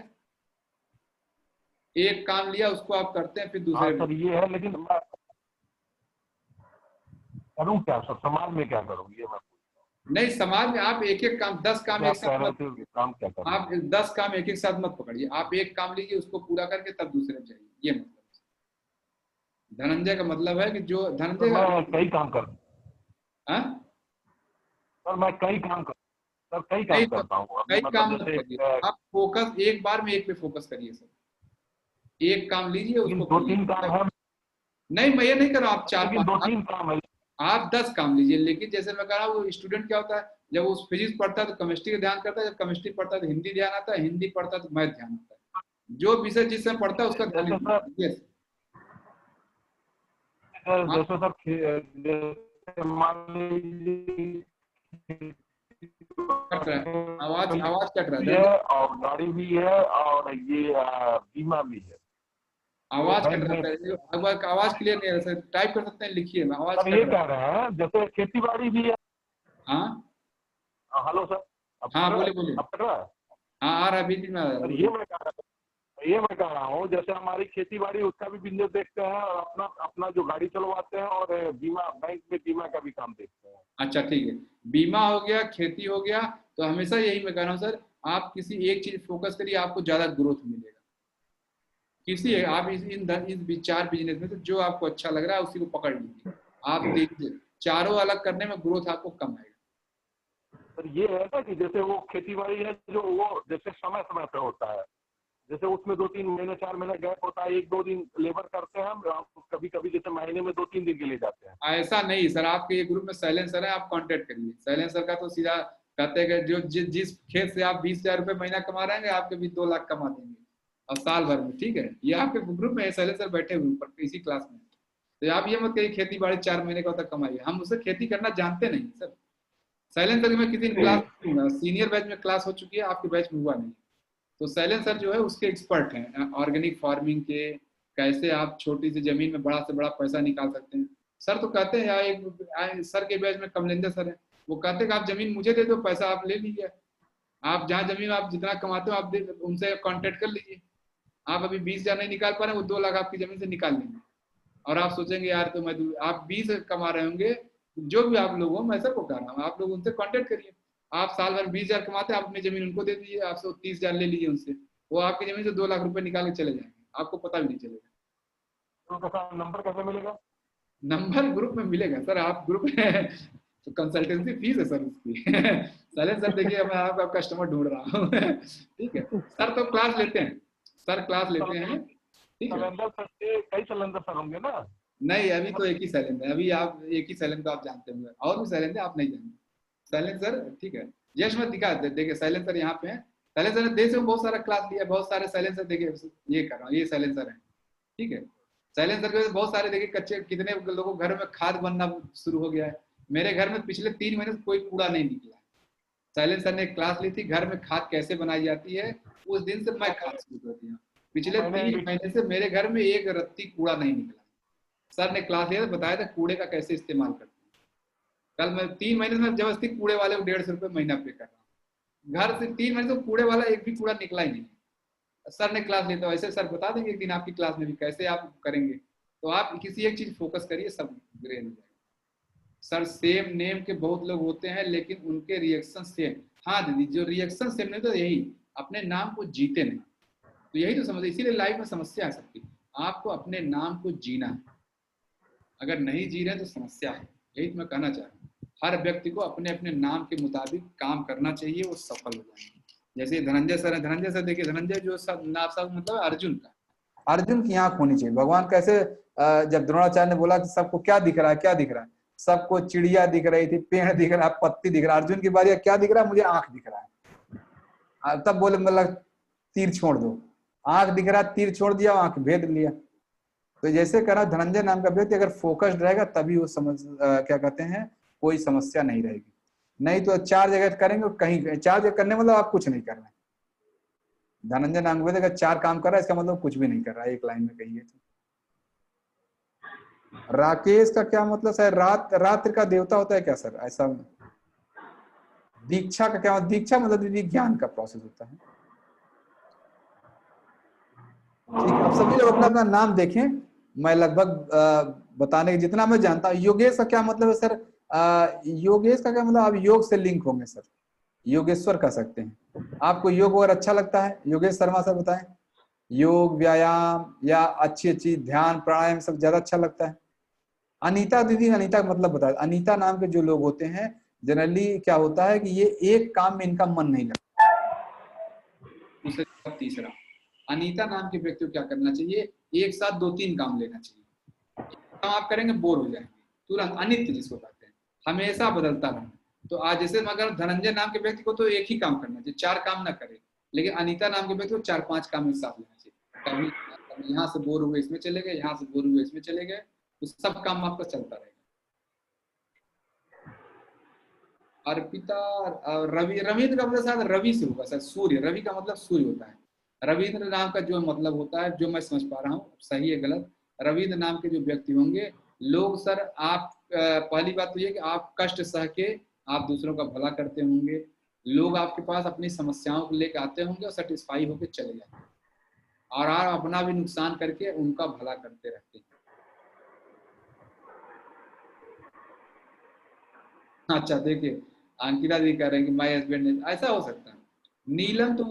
एक काम लिया उसको आप करते हैं, फिर दूसरे सर ये है, लेकिन मैं करूं क्या सर, समाज में क्या करूं ये मैं नहीं, समाज में आप एक एक काम 10 काम एक साथ मत, काम क्या करूं? आप 10 काम एक एक साथ मत पकड़िए, आप एक काम लीजिए उसको पूरा करके तब दूसरे में जाइए, ये मतलब धनंजय का मतलब है कि जो धनंजय मैं कई काम कर, हाँ सर मैं कई काम कर, सर कई काम करता हूँ, कई काम मत जैसे करिए, आप फोकस एक बार में एक पे फोकस करिए सर, एक काम लीजिए उसको 2-3 काम है, नहीं मैं ये नहीं कर रहा, आप 4-5 2-3 काम है, आप 10 काम लीजिए, लेकिन जैसे मैं कह रहा हूँ वो स्टूडेंट क्या होता है, जब वो फिजिक्स पढ़ता है तो केमिस्ट्री का ध्यान करता है, जब केमिस्ट्री पढ़ता है तो हिंदी ध्यान आता है, हिंदी पढ़ता है तो मैथ ध्यान आता है, जो विषय जिसमें पढ़ता है उसका ध्यान जैसे सर जैसे मान लीजिए आवाज कट रहा है और गाड़ी भी है और ये बीमा भी है, आवाज कट रहा है, आवाज क्लियर नहीं है सर, टाइप कर सकते हैं, लिखिए ना, आवाज ये कह रहे हैं जैसे खेती बाड़ी भी है। हाँ हेलो सर, हाँ बोलिए बोलिए, हाँ आ रहा है, बीच में आ रहा है। ये मैं कह रहा हूँ जैसे हमारी खेती बाड़ी उसका भी बिजनेस देखते हैं और अपना अपना जो गाड़ी चलवाते हैं और बीमा, बैंक में बीमा का भी काम देखते हैं। अच्छा ठीक है, बीमा हो गया, खेती हो गया, तो हमेशा यही मैं कह रहा हूँ सर, आप किसी एक चीज फोकस करिए, आपको ज्यादा ग्रोथ मिलेगा। किसी आप इन 4 बिजनेस में से जो आपको अच्छा लग रहा है उसी को पकड़ लीजिए, आप देखिए चारों अलग करने में ग्रोथ आपको कम आएगा। सर ये है ना कि जैसे वो खेती बाड़ी है जो वो जैसे समय समय पे होता है, जैसे उसमें 2-3 महीने 4 महीने गैप होता है, 1-2 दिन लेबर करते हैं हम, कभी कभी जैसे महीने में 2-3 दिन के लिए जाते हैं। ऐसा नहीं सर, आपके ये ग्रुप में साइलेंसर है, आप कांटेक्ट करिए, साइलेंसर का तो सीधा कहते हैं जो जिस खेत से आप 20,000 रुपये महीना कमा रहे हैं आपके भी 2 लाख कमा देंगे और साल भर में, ठीक है? ये आपके ग्रुप में साइलेंसर बैठे हुए ऊपर इसी क्लास में, तो आप ये मत कहिए खेती बाड़ी 4 महीने का तक कमाइए, हम उससे खेती करना जानते नहीं सर। साइलेंसर में किसी क्लास दूंगा, सीनियर बैच में क्लास हो चुकी है, आपके बैच में हुआ नहीं, तो साइलेंसर जो है उसके एक्सपर्ट हैं ऑर्गेनिक फार्मिंग के, कैसे आप छोटी सी जमीन में बड़ा से बड़ा पैसा निकाल सकते हैं। सर तो कहते हैं यार, एक सर के बैच में कमलेंदर सर है, वो कहते हैं कि आप जमीन मुझे दे दो, पैसा आप ले लीजिए, आप जहाँ जमीन आप जितना कमाते हो आप उनसे कांटेक्ट कर लीजिए, आप अभी 20,000 नहीं निकाल पा रहे, वो 2 लाख आपकी जमीन से निकाल लेंगे, और आप सोचेंगे यार तो मैं आप 20 कमा रहे होंगे, जो भी आप लोग हो, मैं सबको कह रहा हूँ, आप लोग उनसे कांटेक्ट करिए, आप साल भर 20,000 कमाते हैं, आप अपनी जमीन उनको दे दीजिए, आपसे 30,000 ले लीजिए उनसे, वो आपकी जमीन से 2 लाख रुपए निकाल के चले जाएंगे, आपको पता भी नहीं चलेगा। तो नंबर कैसे मिलेगा? नंबर ग्रुप में मिलेगा सर, आप ग्रुप में तो कंसल्टेंसी फीस है सर उसकी चले सर, देखिए मैं आपका कस्टमर ढूंढ रहा हूँ ठीक है सर, तो क्लास लेते हैं सर, क्लास लेते हैं, ठीक है? कई सिलेंडर सर होंगे ना? नहीं अभी तो एक ही साइलेंसर है, अभी आप एक ही साइलेंसर आप जानते होंगे, और भी साइलेंसर आप नहीं जानते साइलेंसर, ठीक है? यश मत दिखा देखिए साइलेंसर यहाँ पे है, साइलेंसर ने देश में बहुत सारा क्लास लिया, बहुत सारे साइलेंसर देखिए, ये कर रहा हूँ, ये साइलेंसर है, ठीक है? साइलेंसर के बहुत सारे देखिए कच्चे, कितने लोगों घर में खाद बनना शुरू हो गया है, मेरे घर में पिछले 3 महीने से कोई कूड़ा नहीं निकला। शैलेंद्र सर ने क्लास ली थी घर में खाद कैसे बनाई जाती है, उस दिन से मैं खाद शुरू कर दिया। पिछले 3 महीने से मेरे घर में एक रत्ती कूड़ा नहीं निकला। सर ने क्लास लिया था, बताया था कूड़े का कैसे इस्तेमाल करते हैं। कल मैं 3 महीने से जबरदस्ती कूड़े वाले को 150 रुपये महीना पे कर रहा हूँ। घर से 3 महीने से कूड़े वाला एक भी कूड़ा निकला ही नहीं। सर ने क्लास ली तो ऐसे सर बता देंगे एक दिन आपकी क्लास में भी कैसे आप करेंगे। तो आप किसी एक चीज फोकस करिए, सब ग्रे हो जाएगा। सर सेम नेम के बहुत लोग होते हैं लेकिन उनके रिएक्शन सेम। हाँ दीदी, जो रिएक्शन सेम नहीं तो यही अपने नाम को जीते नहीं, तो यही तो समझ, इसीलिए लाइफ में समस्या है सबकी। आपको अपने नाम को जीना है, अगर नहीं जी रहे तो समस्या है। यही तो मैं कहना चाह रहा हूँ, हर व्यक्ति को अपने अपने नाम के मुताबिक काम करना चाहिए, वो सफल हो जाएंगे। जैसे धनंजय सर है, धनंजय सर देखिए, धनंजय जो नाम सब मतलब अर्जुन का, अर्जुन की आंख होनी चाहिए। भगवान कैसे जब द्रोणाचार्य ने बोला कि सबको क्या दिख रहा है, क्या दिख रहा है, सबको चिड़िया दिख रही थी, पेड़ दिख रहा है, पत्ती दिख रहा है। अर्जुन की बारी क्या दिख रहा है, मुझे आंख दिख रहा है। तब बोले मतलब तीर छोड़ दो, आंख दिख रहा है, तीर छोड़ दिया, आंख भेद लिया। तो जैसे करा धनंजय नाम का व्यक्ति अगर फोकस्ड रहेगा तभी वो समझ क्या कहते हैं, कोई समस्या नहीं रहेगी। नहीं तो 4 जगह करेंगे, कहीं 4 जगह करने मतलब आप कुछ नहीं कर रहे हैं। धनंजय नाम का व्यक्ति अगर 4 काम कर रहा है इसका मतलब कुछ भी नहीं कर रहा है, एक लाइन में कहिए तो। राकेश का क्या मतलब सर, रात्रि का देवता होता है क्या सर, ऐसा? दीक्षा का क्या मतलब? दीक्षा मतलब दीदी ज्ञान का प्रोसेस होता है। ठीक है, अब सभी लोग अपना अपना नाम देखें। मैं लगभग बताने के जितना मैं जानता हूँ। योगेश का क्या मतलब है सर? योगेश का क्या मतलब? आप योग से लिंक होंगे सर, योगेश्वर कह सकते हैं। आपको योग अगर अच्छा लगता है, योगेश शर्मा सर बताएं, योग व्यायाम या अच्छी ध्यान प्राणायाम सब ज्यादा अच्छा लगता है? अनीता दीदी, अनीता का मतलब बताए। अनीता नाम के जो लोग होते हैं जनरली क्या होता है कि ये एक काम में इनका मन नहीं लगता। तीसरा, अनीता नाम के व्यक्ति को क्या करना चाहिए, एक साथ 2-3 काम लेना चाहिए। काम आप करेंगे बोर हो जाएंगे तुरंत। अनित्य जिसको कहते हैं, हमेशा बदलता रहना। तो आज जैसे मगर धनंजय नाम के व्यक्ति को तो एक ही काम करना चाहिए, 4 काम ना करे। लेकिन अनीता नाम के व्यक्ति को 4-5 काम एक साथ लेना चाहिए। कभी यहाँ से बोर हुए इसमें चले गए, यहाँ से बोर हुए इसमें चले गए, तो सब काम आपका चलता रहेगा। अर्पिता और रविंद्र का मतलब शायद रवि से होगा सर, सूर्य। रवि का मतलब सूर्य होता है। रविंद्र नाम का जो मतलब होता है, जो मैं समझ पा रहा हूँ, सही है गलत, रविंद्र नाम के जो व्यक्ति होंगे लोग सर, आप पहली बात तो ये कि आप कष्ट सह के आप दूसरों का भला करते होंगे। लोग आपके पास अपनी समस्याओं को लेकर आते होंगे और सेटिस्फाई होकर चले जाते हैं, और आप अपना भी नुकसान करके उनका भला करते रहते हैं। अच्छा देखिए, अंकिता जी कह रहे हैं कि माय हस्बैंड ने, ऐसा हो सकता है। नीलम तो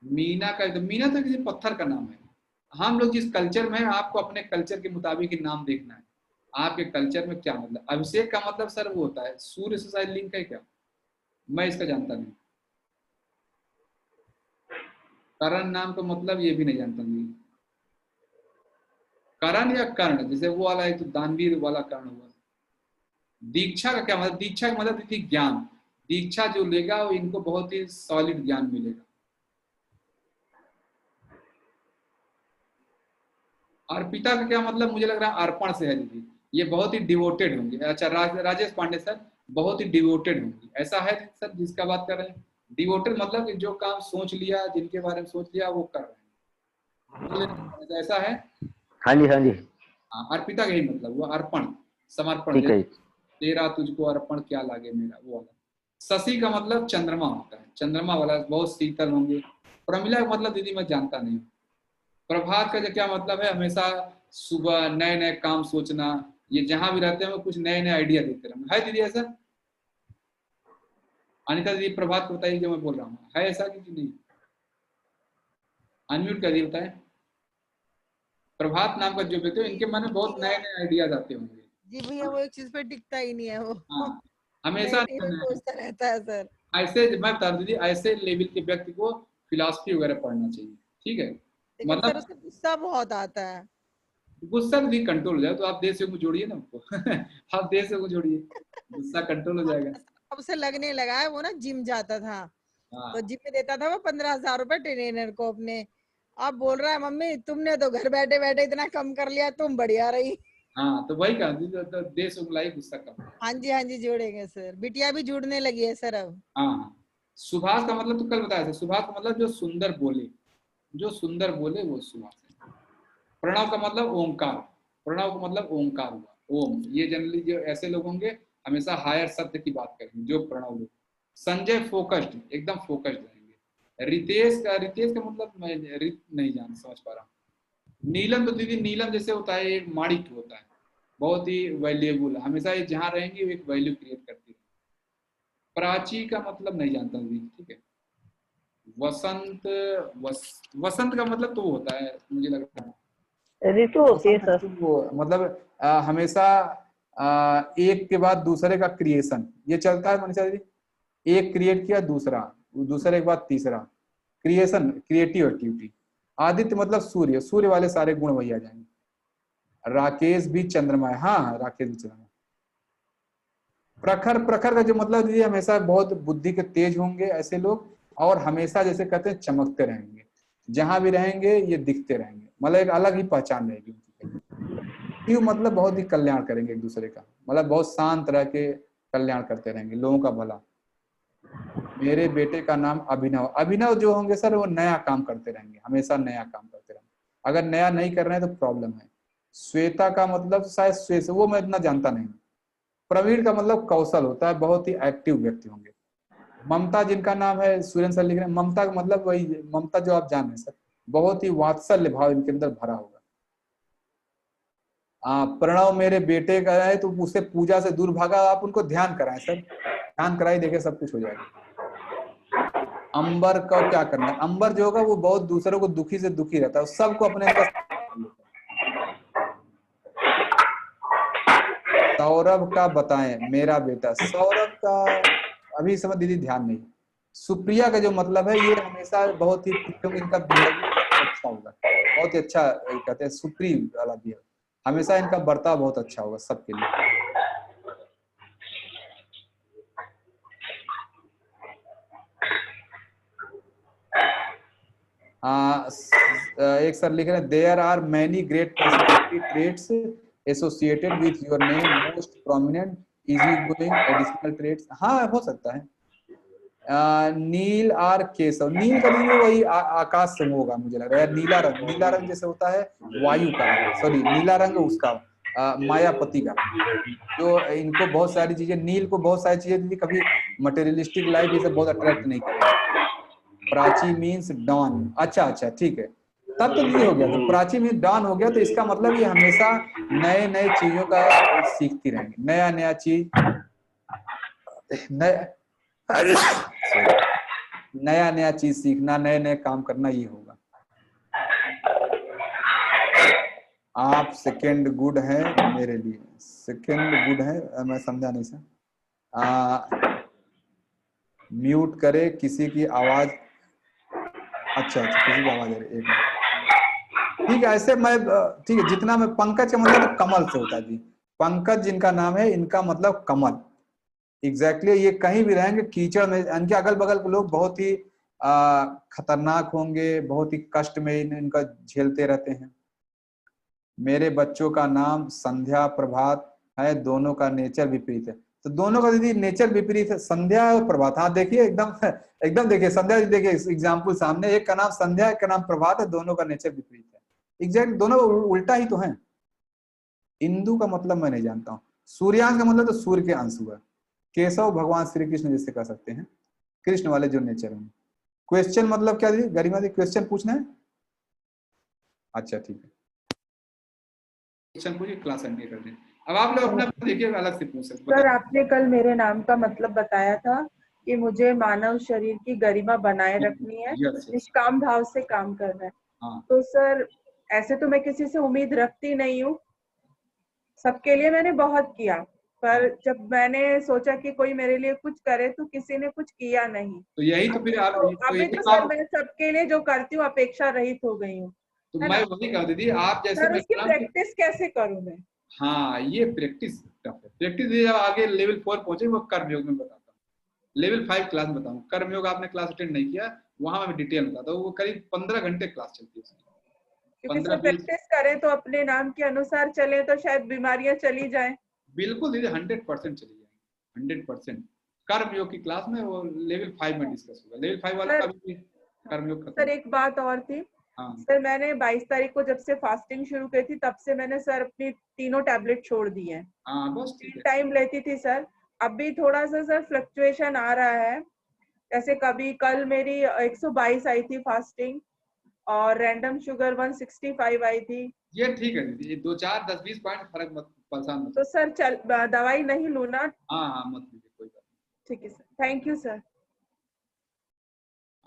मीना का, तो मीना तो किसी पत्थर का नाम है। हम लोग जिस कल्चर में है, आपको अपने कल्चर के मुताबिक ही नाम देखना है। आपके कल्चर में क्या मतलब, अभिषेक का मतलब सर वो होता है सूर्य से शायद लिंक है क्या, मैं इसका जानता नहीं। करण नाम का मतलब ये भी नहीं जानता नहीं। करण या कर्ण, जैसे वो वाला है तो दानवीर वाला कर्ण हुआ। दीक्षा का क्या मतलब, दीक्षा का मतलब थी ज्ञान। दीक्षा जो लेगा वो इनको बहुत ही सॉलिड ज्ञान मिलेगा। अर्पिता का क्या मतलब, मुझे लग रहा है अर्पण से है दीदी, ये बहुत ही डिवोटेड होंगे। अच्छा राजेश पांडे सर बहुत ही डिवोटेड होंगे, ऐसा है सर जिसका बात कर रहे हैं? डिवोटेड मतलब कि जो काम सोच लिया, जिनके बारे में सोच लिया वो कर रहे हैं, ऐसा है? हाँ जी, हाँ जी। हाँ, अर्पिता का ही मतलब वो अर्पण, समर्पण। ठीक है। तेरा तुझको अर्पण क्या लागे मेरा, वो वाला। शशि का मतलब चंद्रमा होता है, चंद्रमा वाला बहुत शीतल होंगे। प्रमिला का मतलब दीदी मैं जानता नहीं। प्रभात का क्या मतलब है, हमेशा सुबह नए नए काम सोचना, ये जहां भी रहते हैं वो कुछ नए नए आइडिया देते रहना, है दीदी ऐसा? अनिता दीदी प्रभात को बताइए जो मैं बोल रहा हूँ, है ऐसा कि नहीं? अनम्यूट कर दिए, बताए। प्रभात नाम का जो व्यक्ति, इनके मन में बहुत नए नए आइडियाज आते होंगे। जी भैया, वो एक चीज पे टिकता ही नहीं है वो। हाँ, हमेशा सोचता रहता है सर। ऐसे मैं बता दीदी, ऐसे लेवल के व्यक्ति को फिलॉसफी वगैरह पढ़ना चाहिए, ठीक है? मतलब उसको गुस्सा बहुत आता है। गुस्सा भी कंट्रोल हो जाए तो आप देश से जोड़िए ना उनको आप देश से जोड़िए, गुस्सा कंट्रोल हो जाएगा। अब उसे लगने लगा है, वो ना जिम जाता था। हाँ। तो जिम में देता था वो 15,000 रुपए ट्रेनर को अपने। अब बोल रहा है मम्मी तुमने तो घर बैठे बैठे इतना कम कर लिया, तुम बढ़िया रही। हाँ तो वही कहा तो देश उंगलाई गुस्सा कम। हाँ जी जोड़ेंगे सर, बिटिया भी जुड़ने लगी है सर अब। हाँ सुभाष का मतलब तो कल बताया था, सुभाष का मतलब जो सुंदर बोले, जो सुंदर बोले वो सुभाष है। प्रणव का मतलब ओंकार, प्रणव का मतलब ओंकार हुआ, ओम। ये जनरली जो ऐसे लोग होंगे हमेशा हायर सत्य की बात करेंगे, जो प्रणव लोग। संजय फोकस्ड, एकदम फोकस्ड रहेंगे। रितेश का मतलब मैं नहीं समझ पा रहा हूँ। नीलम तो दीदी, नीलम जैसे होता है एक माणिक होता है, बहुत ही वैल्यूएबल, हमेशा ये जहाँ रहेंगी वो एक वैल्यू क्रिएट करती है। प्राची का मतलब नहीं जानता हूँ, ठीक है। वसंत, वसंत का मतलब तो वो होता है, मुझे लग रहा है ऋतु होती है सर। वो मतलब हमेशा एक के बाद दूसरे का क्रिएशन ये चलता है मनीषा दीदी। एक क्रिएट किया दूसरा, दूसरे के बाद तीसरा, क्रिएशन, क्रिएटिव एक्टिविटी। आदित्य मतलब सूर्य, सूर्य वाले सारे गुण वही आ जाएंगे। राकेश भी चंद्रमा है, हाँ राकेश भी चंद्रमा। प्रखर, प्रखर का जो मतलब दीदी हमेशा बहुत बुद्धि के तेज होंगे ऐसे लोग, और हमेशा जैसे कहते हैं चमकते रहेंगे, जहां भी रहेंगे ये दिखते रहेंगे, मतलब एक अलग ही पहचान रहेगी उनकी। मतलब बहुत ही कल्याण करेंगे एक दूसरे का, मतलब बहुत शांत रह के कल्याण करते रहेंगे, लोगों का भला। मेरे बेटे का नाम अभिनव, अभिनव जो होंगे सर वो नया काम करते रहेंगे, हमेशा नया काम करते रहेंगे, अगर नया नहीं कर रहे हैं तो प्रॉब्लम है। श्वेता का मतलब शायद श्वेत, वो मैं इतना जानता नहीं। प्रवीण का मतलब कौशल होता है, बहुत ही एक्टिव व्यक्ति होंगे। ममता जिनका नाम है, सुरेंद्र सर लिख रहे हैं, ममता का मतलब वही ममता जो आप जान रहे हैं सर, बहुत ही वात्सल्य भाव इनके अंदर भरा होगा। प्रणव मेरे बेटे का है तो उसे पूजा से दूर भागा, आप उनको ध्यान कराएं सर, ध्यान कराई देखे सब कुछ हो जाएगा। अंबर का क्या करना है, अंबर जो होगा वो बहुत दूसरों को दुखी से दुखी रहता है, सबको अपने अंदर। सौरभ का बताएं, मेरा बेटा सौरभ का अभी समय दीदी ध्यान नहीं। सुप्रिया का जो मतलब है ये हमेशा बहुत ही इनका अच्छा होगा, बहुत ही अच्छा कहते हैं सुप्री वाला भी है, हमेशा इनका बर्ताव बहुत अच्छा होगा सबके लिए। एक सर लिख रहे हैं there are many great personality traits associated with your name, most prominent easy going additional traits. हाँ हो सकता है। नील आर केशव, नील का भी वही आकाश से होगा मुझे लग रहा है। नीला रंग, नीला रंग जैसे होता है वायु का, सॉरी नीला रंग उसका मायापति का, जो इनको बहुत सारी चीजें, नील को बहुत सारी चीजें कभी मटेरियलिस्टिक लाइफ ये सब बहुत अट्रैक्ट नहीं करेगा। प्राची मीन्स डॉन, अच्छा अच्छा ठीक है, तब तो नहीं हो गया, तो प्राची मीन्स डॉन हो गया, तो इसका मतलब ये हमेशा नए नए चीजों का सीखती रहेंगे, नया नया चीज, नया नया चीज सीखना, नए नए काम करना, ये होगा। आप सेकंड गुड है मेरे लिए, सेकंड गुड है, मैं समझा नहीं सर। म्यूट करे किसी की आवाज, अच्छा अच्छा किसी की आवाज आ रही है, एक मिनट ठीक है। ऐसे मैं ठीक है, जितना मैं, पंकज का मतलब तो कमल से होता है जी, पंकज जिनका नाम है इनका मतलब कमल, एग्जैक्टली ये कहीं भी रहेंगे कीचड़ में, इनके अगल बगल के लोग बहुत ही खतरनाक होंगे, बहुत ही कष्ट में इनका झेलते रहते हैं। मेरे बच्चों का नाम संध्या प्रभात है, दोनों का नेचर विपरीत है, तो दोनों का दीदी नेचर विपरीत है, संध्या और प्रभात। हाँ देखिए एकदम एकदम देखिए संध्या जी, देखिए एग्जाम्पल सामने, एक का नाम संध्या एक का नाम प्रभात है, दोनों का नेचर विपरीत है, एग्जैक्ट दोनों उल्टा ही तो है। इंदु का मतलब मैं नहीं जानता हूँ। सूर्यांश का मतलब तो सूर्य के अंश हुआ। केशव भगवान श्री कृष्ण जैसे कह सकते हैं, कृष्ण वाले जो नेचर है। क्वेश्चन मतलब क्या दीदी, गरिमा दी क्वेश्चन पूछना है, अच्छा ठीक है क्वेश्चन पूछिए, क्लास एंड कर दें। अब आप लोग अपना देखिए अलग से पूछ सकते। सर आपने कल मेरे नाम का मतलब बताया था कि मुझे मानव शरीर की गरिमा बनाए रखनी है, निष्काम भाव से काम करना है। तो सर ऐसे तो मैं किसी से उम्मीद रखती नहीं हूँ, सबके लिए मैंने बहुत किया, पर जब मैंने सोचा कि कोई मेरे लिए कुछ करे तो किसी ने कुछ किया नहीं, तो यही तो फिर आप अभी तो सर मैं सबके लिए जो करती हूँ अपेक्षा रहित हो गई हूँ। तो मैं वही कहा दीदी, आप जैसे सर उसकी प्रैक्टिस कैसे करूँ मैं? हाँ ये प्रैक्टिस टफ है, प्रैक्टिस जब आगे लेवल 4 पहुंचे वो कर्मयोग में बताता हूँ, लेवल 5 क्लास में बताऊँ। कर्मयोग आपने क्लास अटेंड नहीं किया, वहां मैं डिटेल बताता हूँ, वो करीब 15 घंटे क्लास चलती है। क्योंकि सर 15-20 प्रैक्टिस करें तो अपने नाम के अनुसार चले तो शायद बीमारियां चली जाएं। बिल्कुल दीदी 100% चली जाएगी 100%। कर्मयोग की क्लास में वो लेवल 5 में डिस्कस होगा। लेवल 5 वाला सर, का भी कर्मयोग खत्म। सर एक बात और थी। हाँ सर मैंने 22 तारीख को जब से फास्टिंग शुरू की थी तब से मैंने सर अपनी तीनों टैबलेट छोड़ दी हैं। हाँ बस ठीक 3 है। टाइम लेती थी सर, अभी थोड़ा सा सर फ्लक्चुएशन आ रहा है। जैसे कभी कल मेरी 122 आई थी फास्टिंग और रैंडम शुगर 165 आई थी। ये ठीक है दीदी, 2-4 10-20 पॉइंट फर्क मत, परेशान मत। तो सर चल दवाई नहीं लूँ ना? हाँ हाँ मत लीजिए, कोई बात नहीं। ठीक है सर, थैंक यू सर।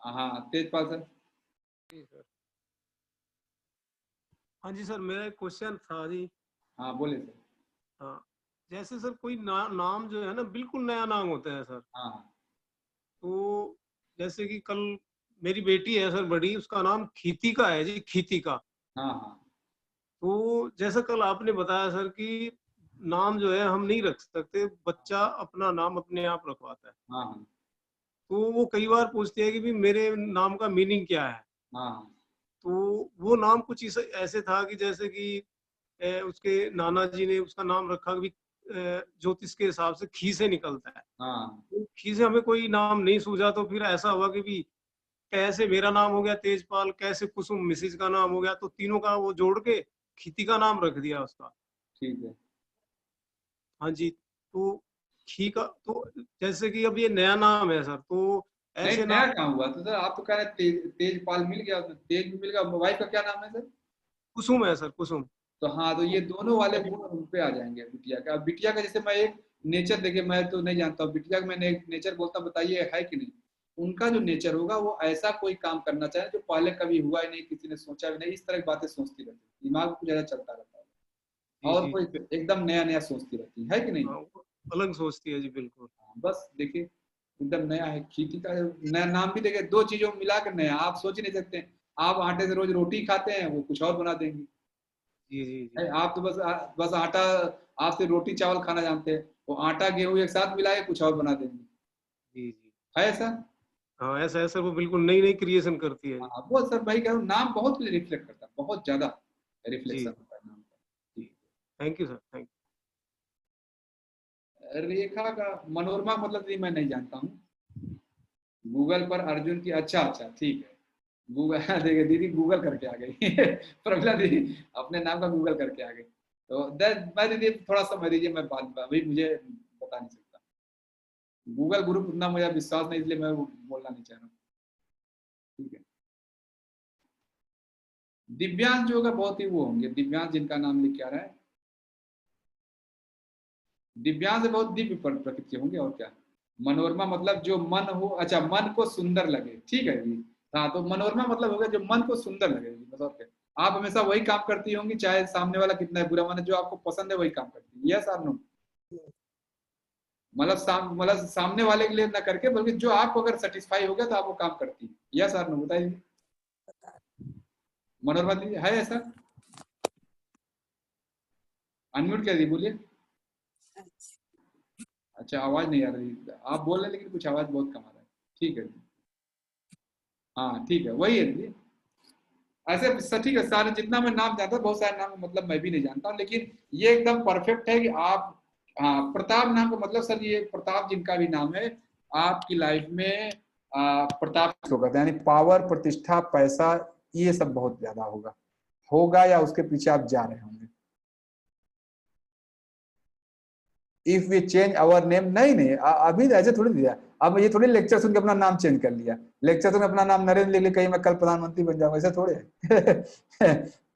हाँ तेजपाल सर। हाँ जी सर, मेरा एक क्वेश्चन था जी। हाँ बोले सर। हाँ, जैसे सर कोई नाम जो है ना बिल्कुल नया नाम होता है सर। हाँ तो जैसे कि कल मेरी बेटी है सर बड़ी, उसका नाम खीतिका है जी, खीतिका। हाँ हाँ। तो जैसा कल आपने बताया सर कि नाम जो है हम नहीं रख सकते, बच्चा अपना नाम अपने आप रखवाता है। हाँ हाँ। तो वो कई बार पूछती है कि भी मेरे नाम का मीनिंग क्या है। हाँ। तो वो नाम कुछ ऐसे था कि जैसे कि उसके नाना जी ने उसका नाम रखा कि ज्योतिष के हिसाब से खी से निकलता है। हाँ। तो खी से हमें कोई नाम नहीं सूझा, तो फिर ऐसा हुआ कि भी कैसे मेरा नाम हो गया तेजपाल, कैसे कुसुम मिसिज का नाम हो गया, तो तीनों का वो जोड़ के खीती का नाम रख दिया उसका। ठीक है। हाँ जी। तो खी का तो जैसे कि अब ये नया नाम है सर, तो नहीं ऐसे नया नाम कहाँ हुआ? तो सर आप तो कह रहे तेजपाल मिल गया, तेज भी मिल गया। वाइफ का क्या नाम है सर? कुसुम है सर, कुसुम। तो हाँ, तो ये दोनों वाले गुण उन पे आ जाएंगे बिटिया का। अब बिटिया का जैसे मैं एक नेचर, देखिए मैं तो नहीं जानता हूँ बिटिया का, मैंने एक नेचर बोलता हूँ, बताइए है कि नहीं। उनका जो नेचर होगा वो ऐसा कोई काम करना चाहे जो पहले कभी हुआ ही नहीं, किसी ने सोचा भी नहीं, इस तरह की बातें सोचती रहती है, दिमाग में कुछ ज्यादा चलता रहता है और कोई एकदम नया नया सोचती रहती है कि नहीं? अलग सोचती है जी, बिल्कुल। बस देखिए एकदम नया है। खीती का नया नाम भी देखिए, दो चीजों को मिला कर नया, आप सोच ही नहीं सकते। आप आटे से रोज रोटी खाते हैं, वो कुछ और बना देंगी। जी जी जी। आप तो बस आटा, आप तो रोटी चावल खाना जानते हैं, वो आटा गेहूं एक साथ मिला के कुछ और बना देंगे। जी जी है ऐसा? हाँ ऐसा है सर, वो बिल्कुल नई नई क्रिएशन करती है। हाँ वो सर भाई कह रहा हूँ, नाम बहुत कुछ रिफ्लेक्ट करता है, बहुत ज्यादा रिफ्लेक्शन होता है नाम का। Thank you sir, thank you. Rekha का मनोरमा मतलब मैं नहीं जानता हूँ। गूगल पर अर्जुन की, अच्छा अच्छा ठीक है। गूगल देखिए दीदी गूगल करके आ गई प्रमिला दीदी अपने नाम का गूगल करके आ गई। तो मैं दीदी थोड़ा समय दीजिए, मैं बात अभी मुझे बता नहीं सकता। गूगल ग्रुप उतना मुझे विश्वास नहीं, इसलिए मैं बोलना नहीं चाह रहा हूँ। ठीक है। दिव्यांश जो होगा बहुत ही वो होंगे, दिव्यांश जिनका नाम लिख के आ रहा है, दिव्यांश बहुत दिव्य प्रकृति होंगे। और क्या? मनोरमा मतलब जो मन हो, अच्छा मन को सुंदर लगे, ठीक है जी। हाँ तो मनोरमा मतलब होगा जो मन को सुंदर लगे। मतलब क्या, आप हमेशा वही काम करती होंगी चाहे सामने वाला कितना है बुरा माने, जो आपको पसंद है वही काम करती है। यस और नो? मतलब सामने वाले के लिए ना करके, बल्कि जो आपको अगर सेटिस्फाई हो गया तो आप वो काम करती है। यस और नो बताइए मनोरमा दीदी, है ऐसा? अनम्यूट कर दी, बोलिए। अच्छा आवाज नहीं आ रही, आप बोल रहे हैं लेकिन कुछ आवाज बहुत कम आ रहा है। ठीक है, हाँ ठीक है, वही है दीदी। ऐसे ठीक है, सारे जितना मैं नाम जानता हूँ, बहुत सारे नाम मतलब मैं भी नहीं जानता हूँ, लेकिन ये एकदम परफेक्ट है कि आप, हाँ प्रताप नाम का मतलब सर, ये प्रताप जिनका भी नाम है आपकी लाइफ में प्रताप होगा, यानी पावर, प्रतिष्ठा, पैसा, ये सब बहुत ज्यादा होगा या उसके पीछे आप जा रहे होंगे। If we change our name, नहीं अभी ऐसे थोड़ी दिया। अब ये थोड़ी लेक्चर सुन के अपना नाम चेंज कर लिया, लेक्चर सुन के अपना नाम नरेंद्र लिख लिया, कहीं मैं कल प्रधानमंत्री बन जाऊंगा, ऐसा थोड़े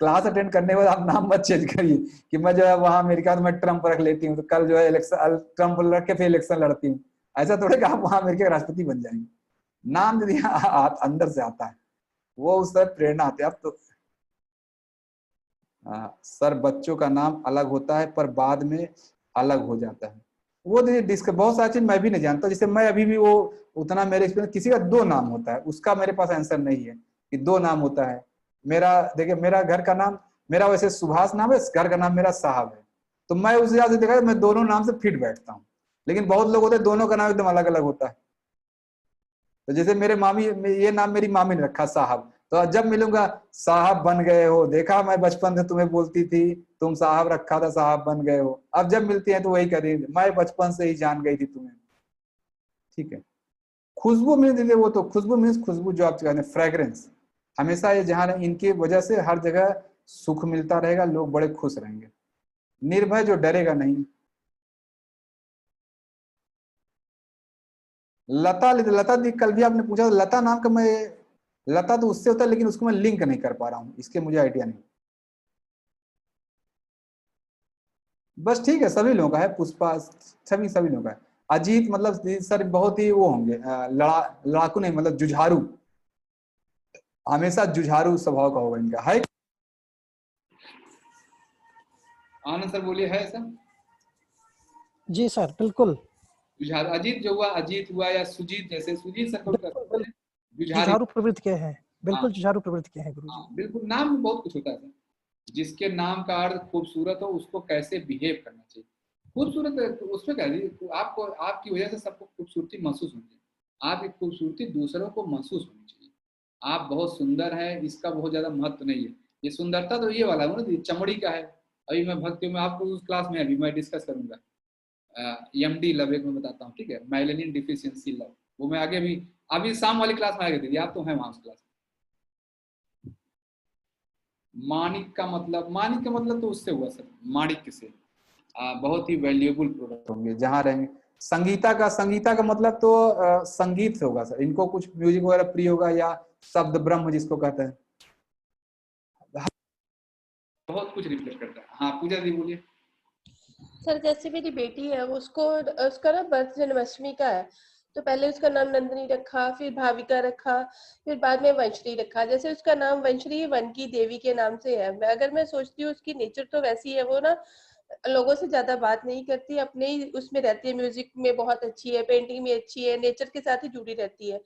क्लास अटेंड करने के बाद आप नाम मत चेंज करिए कि मैं जो है वहां अमेरिका में ट्रम्प रख लेती हूँ तो कल जो है इलेक्शन ट्रम्प रख के फिर इलेक्शन लड़ती हूँ, ऐसा थोड़े कि आप वहां अमेरिका के राष्ट्रपति बन जाएंगे। नाम यदि अंदर से आता है, वो उस तरह प्रेरणा आती है। अब तो सर बच्चों का नाम अलग होता है पर बाद में अलग हो जाता है। वो डिस्क बहुत सारी चीज मैं भी नहीं जानता, जैसे मैं अभी भी वो उतना मेरे एक्सपीरियंस, किसी का 2 नाम होता है, उसका मेरे पास आंसर नहीं है कि 2 नाम होता है। मेरा देखिए, मेरा घर का नाम, मेरा वैसे सुभाष नाम है, घर का नाम मेरा साहब है, तो मैं उस हिसाब से देखा मैं दोनों नाम से फिट बैठता हूँ। लेकिन बहुत लोग होते हैं दोनों का नाम एकदम अलग अलग होता है। तो जैसे मेरे मामी, ये नाम मेरी मामी ने रखा साहब, तो जब मिलूंगा साहब बन गए हो, देखा मैं बचपन से तुम्हें बोलती थी, तुम साहब रखा था साहब बन गए हो। अब जब मिलती हैं तो वही कह रही मैं बचपन से ही जान गई थी तुम्हें। ठीक है। खुशबू मीन्स दीजिए, वो तो खुशबू मीन्स खुशबू जो आप कहते हैं फ्रेग्रेंस, हमेशा ये जहां इनकी वजह से हर जगह सुख मिलता रहेगा, लोग बड़े खुश रहेंगे। निर्भय जो डरेगा नहीं। लता, लता दी कल भी आपने पूछा, लता नाम का मैं, लता तो उससे होता है लेकिन उसको मैं लिंक नहीं कर पा रहा हूँ, इसके मुझे आइडिया नहीं। बस ठीक है, सभी लोगों का है, पुष्पा सभी लोगों का है। अजीत मतलब सर बहुत ही वो होंगे लड़ाकू नहीं, मतलब जुझारू, हमेशा जुझारू स्वभाव का होगा इनका। है आनंद सर बोलिए, है ऐसा? जी सर बिल्कुल। अजीत जो हुआ, अजीत हुआ या सुजीत, जैसे सुजीत सर को जुझारू प्रवृत्ति के हैं, बिल्कुल जुझारू प्रवृत्ति के हैं गुरुजी। बिल्कुल, नाम में बहुत कुछ होता है। जिसके नाम का अर्थ खूबसूरत हो उसको कैसे बिहेव करना चाहिए। खूबसूरत उसमें कह दी आपको, आपकी वजह से सबको खूबसूरती महसूस होती है, आपकी खूबसूरती दूसरों को महसूस होनी चाहिए। आप बहुत सुंदर है, इसका बहुत ज्यादा महत्व नहीं है। ये सुंदरता तो ये वाला है ना, चमड़ी का है। अभी मैं भक्ति में आपको उस क्लास में अभी मैं डिस्कस करूंगा, MD लव एक में बताता हूँ, ठीक है, मेलानिन डिफिशियंसी लव, वो मैं आगे भी अभी शाम वाली क्लास में आगे दीजिए, आप तो हैं वहां उस क्लास में। माणिक का मतलब तो उससे हुआ सर, माणिक से बहुत ही वैल्यूएबल प्रोडक्ट होंगे जहां रहेंगे। संगीता का मतलब तो संगीत से होगा सर, इनको कुछ म्यूजिक वगैरह प्रिय होगा, या शब्द ब्रह्म जिसको कहते हैं, बहुत कुछ रिफ्लेक्ट करता है। हाँ पूजा दी बोलिए। सर जैसे मेरी बेटी है, उसका ना बर्थ जन्माष्टमी का है, तो पहले उसका नाम नंदनी रखा, फिर भाविका रखा, फिर बाद में वंशरी रखा। जैसे उसका नाम वंशरी वन की देवी के नाम से है। अगर मैं सोचती हूँ उसकी नेचर तो वैसी है, वो ना लोगों से ज्यादा बात नहीं करती, अपने ही उसमें रहती है, म्यूजिक में बहुत अच्छी है, पेंटिंग में अच्छी है, नेचर के साथ ही जुड़ी रहती है,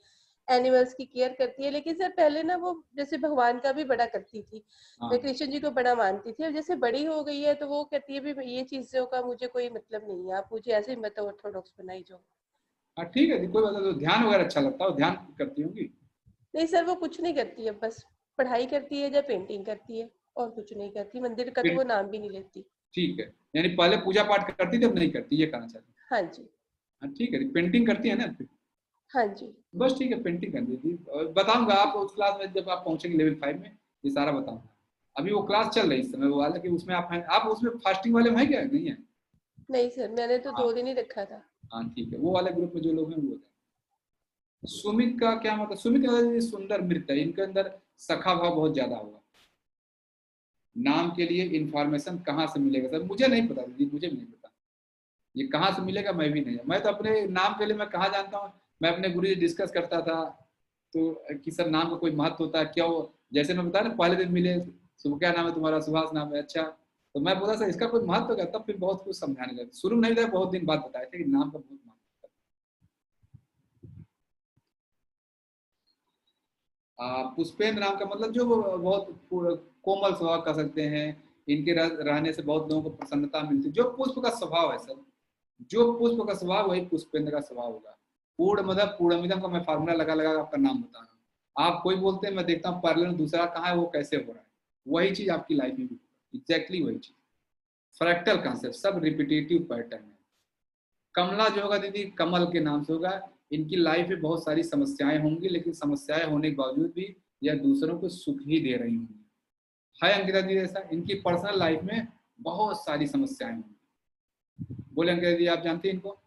एनिमल्स की केयर करती है। लेकिन सर पहले ना वो जैसे भगवान का भी बड़ा करती थी, मैं कृष्ण जी को बड़ा मानती थी, और जैसे बड़ी हो गई है तो वो कहती है भी ये चीजों का मुझे कोई मतलब नहीं है, आप मुझे ऐसे मत ऑर्थोडॉक्स बनाई जाओ। हाँ ठीक है, कोई बात नहीं। ध्यान वगैरह अच्छा लगता है, ध्यान करती होंगी? नहीं सर वो कुछ नहीं करती है, बस पढ़ाई करती है या पेंटिंग करती है, और कुछ नहीं करती। मंदिर का तो वो नाम भी नहीं लेती। ठीक है, यानी पहले पूजा पाठ करती थी, अब नहीं करती, ये कहना चाहती? हाँ जी। हाँ ठीक है, पेंटिंग करती है ना? हाँ जी। बस ठीक है, पेंटिंग कर दीजिए। बताऊंगा आप उस क्लास में जब आप पहुंचेंगे लेवल 5 में, ये सारा बताऊंगा। अभी वो क्लास चल रही है इस समय, वो वाला कि उसमें आप हैं, आप उसमें फास्टिंग वाले में है क्या? नहीं है? नहीं सर, मैंने तो 2 दिन ही रखा था। हाँ ठीक है, वो वाले ग्रुप में जो लोग हैं वो है। सुमित का क्या मतलब? सुमित का सुंदर मृत है, इनके अंदर सखा भाव बहुत ज्यादा होगा। नाम के लिए इंफॉर्मेशन कहाँ से मिलेगा सर? मुझे नहीं पता दीदी, मुझे भी नहीं पता ये कहाँ से मिलेगा, मैं भी नहीं। मैं तो अपने नाम के लिए मैं कहाँ जानता हूँ, मैं अपने गुरु जी डिस्कस करता था तो कि सर नाम का कोई महत्व होता है क्या? वो जैसे मैं बताया ना, पहले दिन मिले, सुबह क्या नाम है तुम्हारा? सुभाष नाम है। अच्छा, तो मैं बोला सर इसका कोई महत्व क्या? तब फिर बहुत कुछ समझाने लगे। शुरू में नहीं था, बहुत दिन बाद बताया था कि नाम का बहुत महत्व। पुष्पेंद्र नाम का मतलब जो बहुत कोमल स्वभाव कर सकते हैं, इनके रहने से बहुत लोगों को प्रसन्नता मिलती है। जो पुष्प का स्वभाव है सर, जो पुष्प का स्वभाव वही पुष्पेंद्र का स्वभाव होगा। पूर्णमिदम का मैं फार्मूला लगा आपका नाम बता रहा हूँ। आप कोई बोलते हैं, मैं देखता हूँ पार्लर दूसरा कहाँ है, वो कैसे हो रहा है, वही चीज आपकी लाइफ में भी होगा, एग्जैक्टली वही चीज। फ्रैक्टल कॉन्सेप्ट, सब रिपीटेटिव पैटर्न है। कमला जो होगा दीदी, कमल के नाम से होगा। इनकी लाइफ में बहुत सारी समस्याएं होंगी, लेकिन समस्याएं होने के बावजूद भी यह दूसरों को सुख ही दे रही होंगी। है अंकिता जी ऐसा? इनकी पर्सनल लाइफ में बहुत सारी समस्याएं होंगी। बोले अंकिता जी, आप जानते हैं इनको?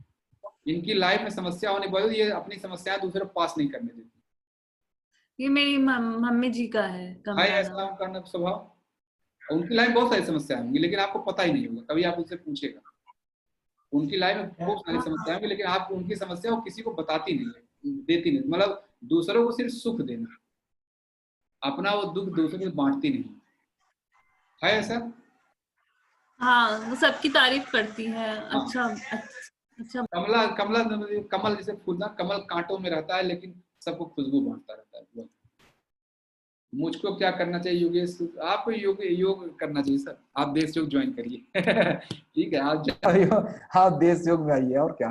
इनकी लाइफ में समस्या होने के बावजूद ये अपनी समस्याएं दूसरों को पास नहीं करने देती। ये मेरी मम्मी जी का है ऐसा करना स्वभाव। उनकी लाइफ में बहुत सारी समस्याएं होंगी, लेकिन आपको पता ही नहीं होगा, कभी आप उनसे पूछेगा। उनकी लाइफ में बहुत सारी समस्याएं होंगी, लेकिन आप उनकी समस्या वो किसी को बताती नहीं है, देती नहीं, मतलब दूसरों को सिर्फ सुख देना, अपना वो दुख दूसरों को बांटती नहीं है। ऐसा? हाँ, वो सबकी तारीफ करती है। अच्छा। कमल जैसे फूल ना, कमल कांटों में रहता है लेकिन सबको खुशबू बांटता रहता है। मुझको क्या करना चाहिए योगेश? आपको योग करना चाहिए सर, आप देश योग ज्वाइन करिए। ठीक है, आप देश योग में आइए, और क्या।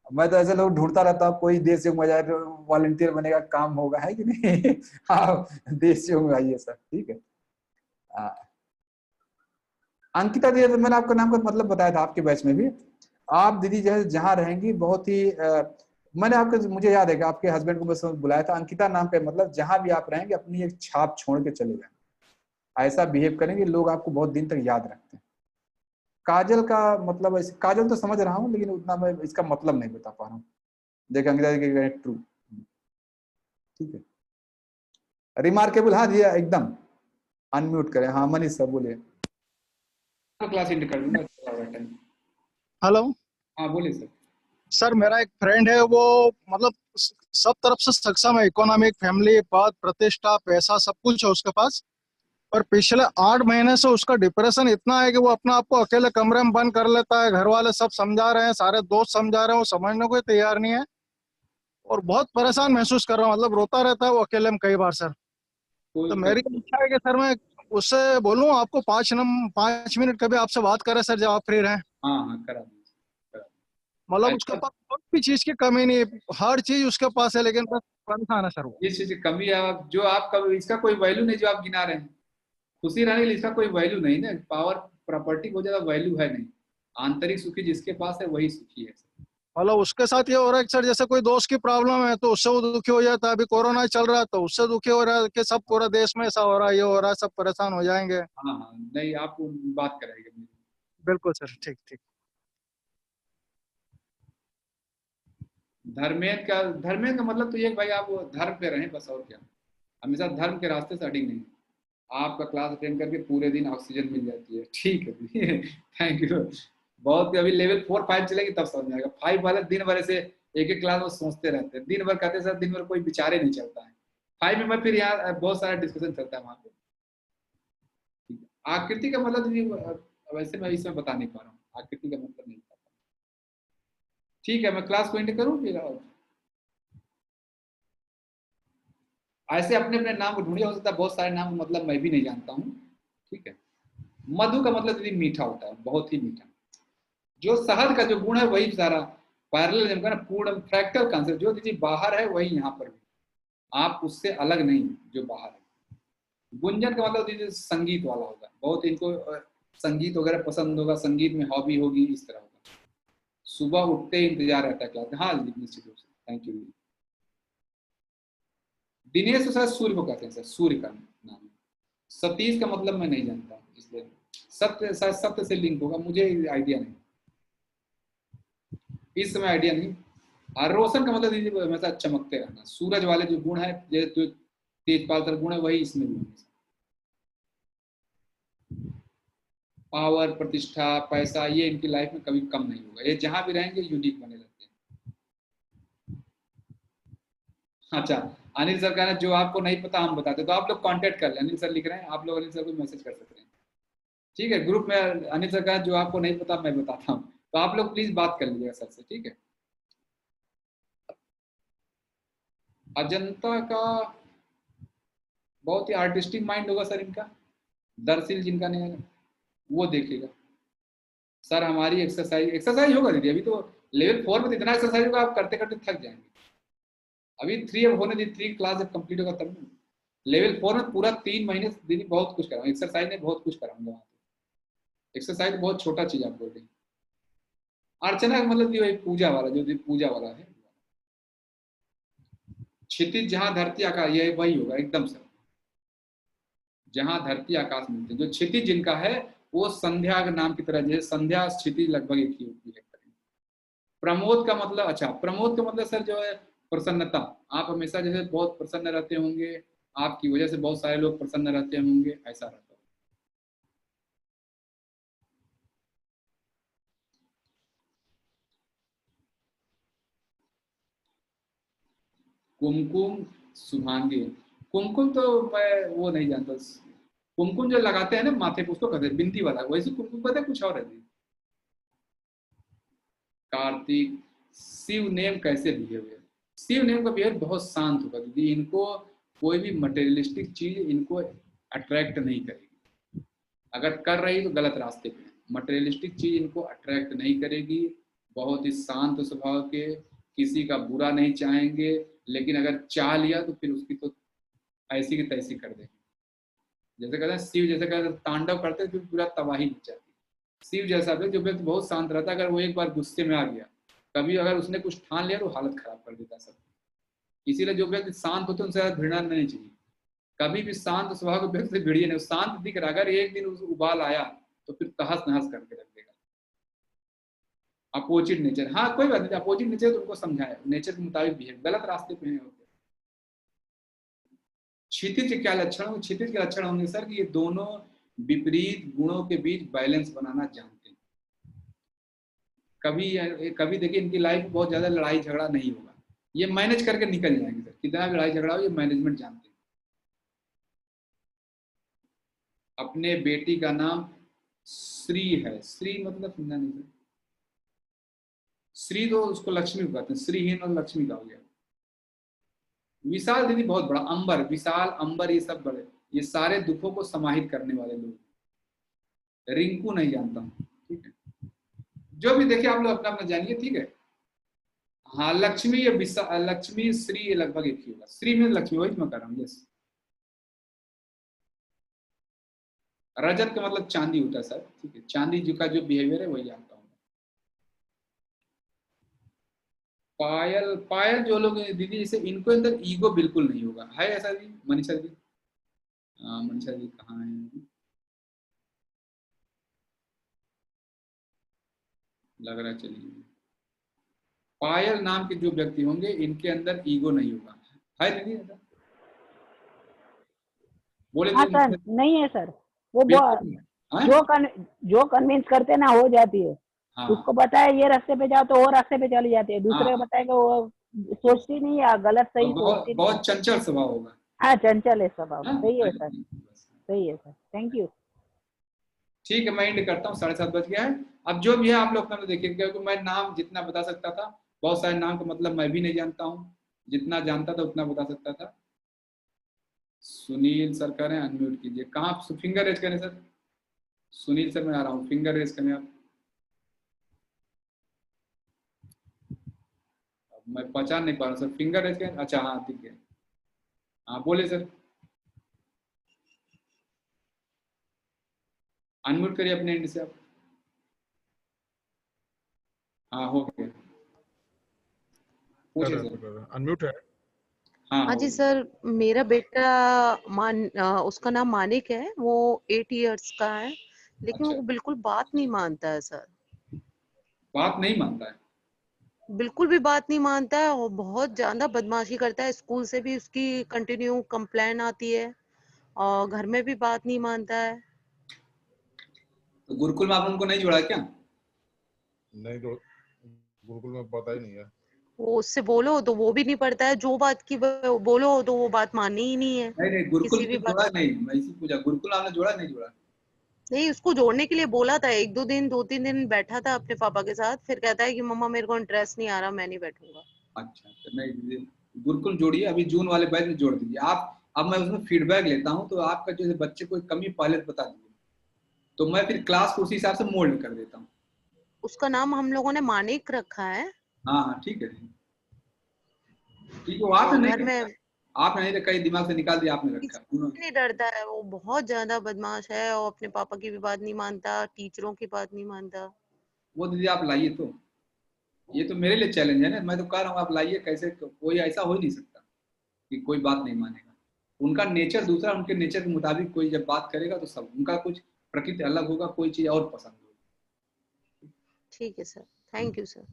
मैं तो ऐसे लोग ढूंढता रहता हूँ, कोई देश युग में जाए तो वॉलंटियर बनेगा, काम होगा, है कि नहीं? हाँ, देश युग में आइए सर, ठीक है। अंकिता दीदी, मैंने आपका नाम का मतलब बताया था आपके बैच में भी। आप दीदी जो है जहाँ रहेंगी बहुत ही मैंने आपके, मुझे याद है कि आपके हस्बैंड को बस बुलाया था। अंकिता नाम का मतलब जहां भी आप रहेंगे अपनी एक छाप छोड़ के चले जाएंगे, ऐसा बिहेव करेंगे लोग आपको बहुत दिन तक याद रखते हैं। काजल का मतलब ऐसे, काजल तो समझ रहा हूँ लेकिन उतना मैं इसका मतलब नहीं बता पा रहा हूँ। देखिए अंकिता जी ट्रू, ठीक है। रिमार्केबल, हाँ जी एकदम। अनम्यूट करें, हाँ मनीष सर बोलिए। क्लास एंड कर दूंगा। हेलो, हाँ बोलिए सर। सर मेरा एक फ्रेंड है, वो मतलब सब तरफ से सक्षम है, इकोनॉमिक, फैमिली, पद, प्रतिष्ठा, पैसा, सब कुछ है उसके पास। पर पिछले 8 महीने से उसका डिप्रेशन इतना है कि वो अपना आपको अकेले कमरे में बंद कर लेता है। घर वाले सब समझा रहे हैं, सारे दोस्त समझा रहे हैं, वो समझने को तैयार नहीं है और बहुत परेशान महसूस कर रहा हूँ। मतलब रोता रहता है वो अकेले में कई बार सर। तो मेरी इच्छा है कि सर मैं उससे बोलूं आपको 5 मिनट कभी आपसे बात करें सर, जब आप फ्री रहें। हाँ हाँ करा दीजिए। मतलब उसके पास कोई भी चीज की कमी नहीं है, हर चीज उसके पास है, लेकिन बस परेशान है सर वो। ये चीज की कमी है, जो आप कभी इसका कोई वैल्यू नहीं जो आप गिना रहे हैं। खुशी रहने के लिए इसका कोई वैल्यू नहीं ना, पावर प्रॉपर्टी को ज्यादा वैल्यू है नहीं। आंतरिक सुखी जिसके पास है वही सुखी है। मतलब उसके साथ ये हो रहा है कि सर जैसे कोई दोस्त की प्रॉब्लम है तो उससे वो दुखी हो जाता है। अभी कोरोना चल रहा है तो उससे दुखी हो रहा है कि सब पूरा देश में ऐसा हो रहा है, ये हो रहा है, सब परेशान हो जाएंगे। हाँ हाँ नहीं, आप बात कराएंगे। बिल्कुल सर, ठीक ठीक। धर्मेंद्र का मतलब तो ये भाई आप धर्म पे रहें बस, और क्या। हमेशा धर्म के रास्ते से अडिग नहीं। आपका क्लास अटेंड करके पूरे दिन ऑक्सीजन मिल जाती है, ठीक है। Thank you. बहुत अभी लेवल 4-5 चलेगी तब समझ में आएगा। 5 वाले दिन भर ऐसे एक एक क्लास में सोचते रहते हैं, दिन भर कहते हैं सर दिन भर कोई विचारे नहीं चलता है। 5 में मैं फिर यहाँ बहुत सारा डिस्कशन चलता है वहाँ पे। आकृति का मतलब वैसे मैं इसमें बता नहीं पा रहा हूँ, आकृति का मतलब नहीं पता। ठीक है, मैं क्लास को एंड करूँ फिर। ऐसे अपने अपने नाम को ढूंढिए, हो सकता है बहुत सारे नाम मतलब मैं भी नहीं जानता हूँ, ठीक है। मधु का मतलब दीदी मीठा होता है, बहुत ही मीठा। जो शहद का जो गुण है वही सारा पैरेललिज्म का ना, पूर्ण फ्रैक्टल कॉन्सेप्ट जो दीदी बाहर है वही यहाँ पर भी, आप उससे अलग नहीं जो बाहर है। गुंजन का मतलब दीदी संगीत वाला होगा, बहुत इनको संगीत वगैरह पसंद होगा, संगीत में हॉबी होगी, इस तरह होगा। सुबह उठते ही इंतजार रहता है क्लास। हाँ निश्चित रूप से, थैंक यू। दिनेश तो शायद सूर्य को कहते हैं सर, सूर्य का नाम। सतीश का मतलब मैं नहीं जानता, इसलिए सत्य शायद सत्य से लिंक होगा, मुझे आइडिया नहीं, इस समय आइडिया नहीं। और रोशन का मतलब दीजिए हमेशा चमकते रहना, सूरज वाले जो गुण है, जो तेजपाल का गुण है वही इसमें भी है। पावर, प्रतिष्ठा, पैसा, ये इनकी लाइफ में कभी कम नहीं होगा, ये जहां भी रहेंगे यूनिक बने रहते हैं। अच्छा, अनिल सर का जो आपको नहीं पता हम बताते, तो आप लोग कांटेक्ट कर लें, अनिल सर लिख रहे हैं, आप लोग अनिल सर को मैसेज कर सकते हैं, ठीक है। ग्रुप में अनिल सर का जो आपको नहीं पता मैं बताता हूँ, तो आप लोग प्लीज बात कर लीजिएगा सर से, ठीक है। अजंता का बहुत ही आर्टिस्टिक माइंड होगा सर इनका। दरअसल जिनका नहीं है वो देखिएगा सर, हमारी एक्सरसाइज होगा दीदी, अभी तो लेवल 4 में इतना एक्सरसाइज होगा आप करते करते थक जाएंगे। अभी 3 अब होने दी, 3 क्लास जब कंप्लीट होगा तब लेवल 4 में पूरा 3 महीने दीदी बहुत कुछ कराऊंगा, एक्सरसाइज में बहुत कुछ कराऊंगा वहाँ पे। एक्सरसाइज बहुत छोटा चीज आप बोल रही। अर्चना का मतलब वही पूजा वाला, जो पूजा वाला है। क्षितिज जहां धरती आकाश, ये वही होगा एकदम सर, जहां धरती आकाश मिलते हैं। जो क्षितिज जिनका है वो संध्या के नाम की तरह, जैसे संध्या क्षितिज लगभग एक ही होती है। प्रमोद का मतलब, अच्छा प्रमोद का मतलब सर जो है प्रसन्नता, आप हमेशा जैसे बहुत प्रसन्न रहते होंगे, आपकी वजह से बहुत सारे लोग प्रसन्न रहते होंगे, ऐसा रहता है। कुमकुम शुभांगी, कुमकुम तो मैं वो नहीं जानता। कुमकुम जो लगाते हैं ना माथे पे उसको कहते हैं बिंदी वाला, वैसे कुमकुम कहते हैं कुछ और है। कार्तिक, शिव नेम कैसे बिहेव है? शिव नेम का बिहेव बहुत शांत होगा दीदी, इनको कोई भी मटेरियलिस्टिक चीज इनको अट्रैक्ट नहीं करेगी, अगर कर रही तो गलत रास्ते पे। मटेरियलिस्टिक चीज इनको अट्रैक्ट नहीं करेगी, बहुत ही शांत स्वभाव के, किसी का बुरा नहीं चाहेंगे, लेकिन अगर चाह लिया तो फिर उसकी तो ऐसी की तैसी कर देंगे। जैसे कहते हैं शिव, जैसे कहते हैं तांडव करते फिर पूरा तबाही मच जाती है। शिव जैसा भी जो व्यक्ति बहुत शांत रहता है, अगर वो एक बार गुस्से में आ गया, कभी अगर उसने कुछ ठान लिया तो हालत खराब कर देता है सब। इसीलिए जो व्यक्ति शांत होते हैं उनसे ज़्यादा भिड़ना नहीं चाहिए। कभी भी शांत स्वभाव के व्यक्ति से भिड़िए नहीं। शांत दिख रहा, अगर एक दिन उस उबाल आया तो फिर तहस नहस करके रख देगा। अपोजिट नेचर, हाँ कोई बात नहीं, अपोजिट नेचर तो उनको समझाया, नेचर के मुताबिक भी है, गलत रास्ते पे है। क्षितिज के क्या लक्षण होंगे? क्षितिज के लक्षण होंगे सर कि ये दोनों विपरीत गुणों के बीच बैलेंस बनाना जानते हैं। कभी देखिए इनकी लाइफ में बहुत ज्यादा लड़ाई झगड़ा नहीं होगा, ये मैनेज करके निकल जाएंगे सर। कितना लड़ाई झगड़ा हो ये मैनेजमेंट जानते हैं। अपने बेटी का नाम श्री है। श्री मतलब सुनना नहीं सर, श्री तो उसको लक्ष्मी को कहते हैं, श्रीहीन और लक्ष्मी का हो गया। विशाल दीदी बहुत बड़ा, अंबर, विशाल, अंबर, ये सब बड़े, ये सारे दुखों को समाहित करने वाले लोग। रिंकू नहीं जानता हूँ, ठीक है, जो भी देखिए आप लोग अपना अपना जानिए, ठीक है। हाँ लक्ष्मी या लक्ष्मी श्री ये लगभग एक ही होगा। श्री में लक्ष्मी, वही मैं कर रहा हूँ। यस, रजत का मतलब चांदी होता है सर, ठीक है। चांदी जी का जो बिहेवियर है वही आपका होगा। पायल, पायल जो लोग दीदी जैसे इनको अंदर ईगो बिल्कुल नहीं होगा, है ऐसा जी? मनीषा जी, मनीषा जी कहाँ है? लग रहा है, चलिए। पायल नाम के जो व्यक्ति होंगे इनके अंदर ईगो नहीं होगा, है दीदी? बोले हाँ सर, नहीं है सर। वो जो कन्विंस करते ना हो जाती है। हाँ। उसको बताए ये रास्ते पे जाओ तो वो रास्ते पे चली जाती है, दूसरे को बताएगा वो सोचती नहीं है, गलत सही सोचती। बहुत चंचल स्वभाव होगा। हाँ चंचल है स्वभाव। सही है सर, सही है सर, थैंक यू। ठीक है, मैं एंड करता हूँ, 7:30 बज गया है। अब जो भी है आप लोग अपना देखिए, क्योंकि मैं नाम जितना बता सकता था, बहुत सारे नाम का मतलब मैं भी नहीं जानता हूँ, जितना जानता था उतना बता सकता था। सुनील सर करें, अनम्यूट कीजिए। कहाँ फिंगर रेज करें सर? सुनील सर मैं आ रहा हूँ, फिंगर रेज करें आप। अब मैं पहचान नहीं पा रहा सर, फिंगर रेज करें। अच्छा हाँ ठीक है, हाँ बोले सर। अनम्यूट करिए अपने एंड से आप। हाँ हो गया, पूछिए सर। अनम्यूट है। हाँ जी सर, मेरा बेटा उसका नाम मानिक है, वो 8 इयर्स का है, लेकिन अच्छा। वो बिल्कुल बात नहीं मानता है सर। बात नहीं मानता है? बिल्कुल भी बात नहीं मानता है और बहुत ज्यादा बदमाशी करता है। स्कूल से भी उसकी कंटिन्यू कंप्लेन आती है और घर में भी बात नहीं मानता है। तो गुरुकुल में आपने उनको नहीं जोड़ा क्या? नहीं, तो गुरुकुल में पता ही नहीं है। वो उससे बोलो तो वो भी नहीं पढ़ता है, जो बात की बोलो तो वो बात माननी ही नहीं है। नहीं गुरुकुल किसी भी जोड़ा नहीं, मैं इसी पूछा, गुरुकुल आपने जोड़ा नहीं जोड़ा? नहीं, उसको जोड़ने के लिए बोला था, 2-3 दिन बैठा था अपने पापा के साथ, फिर कहता है कि मम्मा मेरे को इंटरेस्ट नहीं आ रहा, मैं नहीं बैठूंगा। अच्छा, नहीं गुरुकुल जोड़िए, अभी जून वाले बैच में जोड़ दीजिए आप। अब मैं उसमें फीडबैक लेता हूँ, तो आपका जो बच्चे को कमी पहले बता दीजिए, तो मैं फिर क्लास को उसी हिसाब से मोल्ड कर देता हूँ। उसका नाम हम लोगों ने मानिक रखा है। हाँ हाँ ठीक है, ठीक है। आप घर में आपने नहीं रखा, दिमाग से निकाल दिया, आपने रखा। नहीं डरता है, वो बहुत ज्यादा बदमाश है और अपने पापा की भी बात नहीं मानता, टीचरों की बात नहीं मानता। वो दीदी आप लाइए, तो ये तो मेरे लिए चैलेंज है ना, मैं तो कह रहा हूँ आप लाइए। कैसे, कोई ऐसा हो ही नहीं सकता कि कोई बात नहीं मानेगा। उनका नेचर दूसरा, उनके नेचर के मुताबिक कोई जब बात करेगा तो सब, उनका कुछ प्रकृति अलग होगा, कोई चीज और पसंद होगी। ठीक है सर, थैंक यू सर।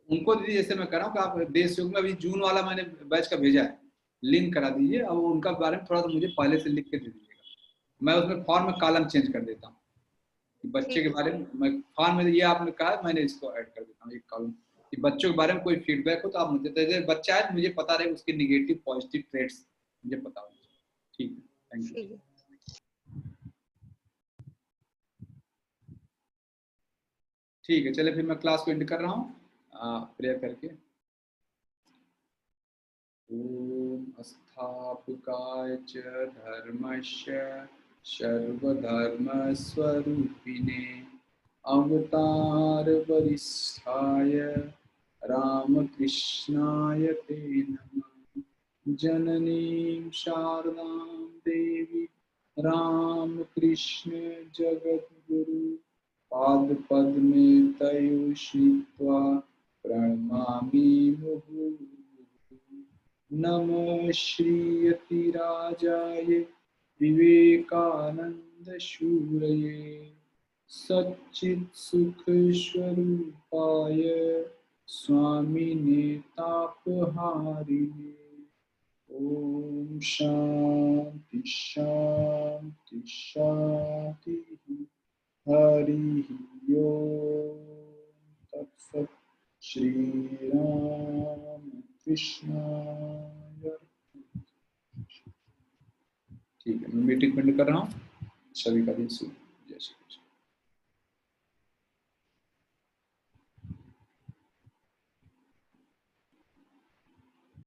उनको दीदी जैसे मैं कह रहा हूँ कि आप देश योग में अभी जून वाला मैंने बैच का भेजा है, लिंक करा दीजिए, और उनका बारे में थोड़ा सा मुझे पहले से लिख के दे दीजिएगा। मैं उसमें फॉर्म में कॉलम चेंज कर देता हूँ, बच्चे के बारे में मैं फॉर्म में, ये आपने कहा मैंने इसको ऐड कर देता हूँ एक कॉलम, कि बच्चों के बारे में कोई फीडबैक हो तो आप मुझे दे दे। बच्चा है मुझे पता रहे उसके निगेटिव पॉजिटिव ट्रेड्स मुझे पता हो। ठीक है, थैंक यू। ठीक है, चले फिर मैं क्लास को एंड कर रहा हूँ प्रेयर करके। ओम स्थापकाय च धर्मस्य सर्वधर्म स्वरूपिणे अवतार वरिष्ठाय रामकृष्णाय ते नमः। जननीं शारदां देवी रामकृष्ण जगद्गुरु पादपद्मे तयो श्रित्वा प्रणमामि मुहुर्मुहुः। नमः श्रीयतिराजाय विवेकानंद शूरये सच्चित् सुख स्वरूपाय स्वामिने तापहारिणे। ओम शांति शांति शांति। हरि ओम तत्सत। श्री राम कृष्णाय। ठीक है, मैं मीटिंग बंद कर रहा हूँ। सभी का दिन शुभ।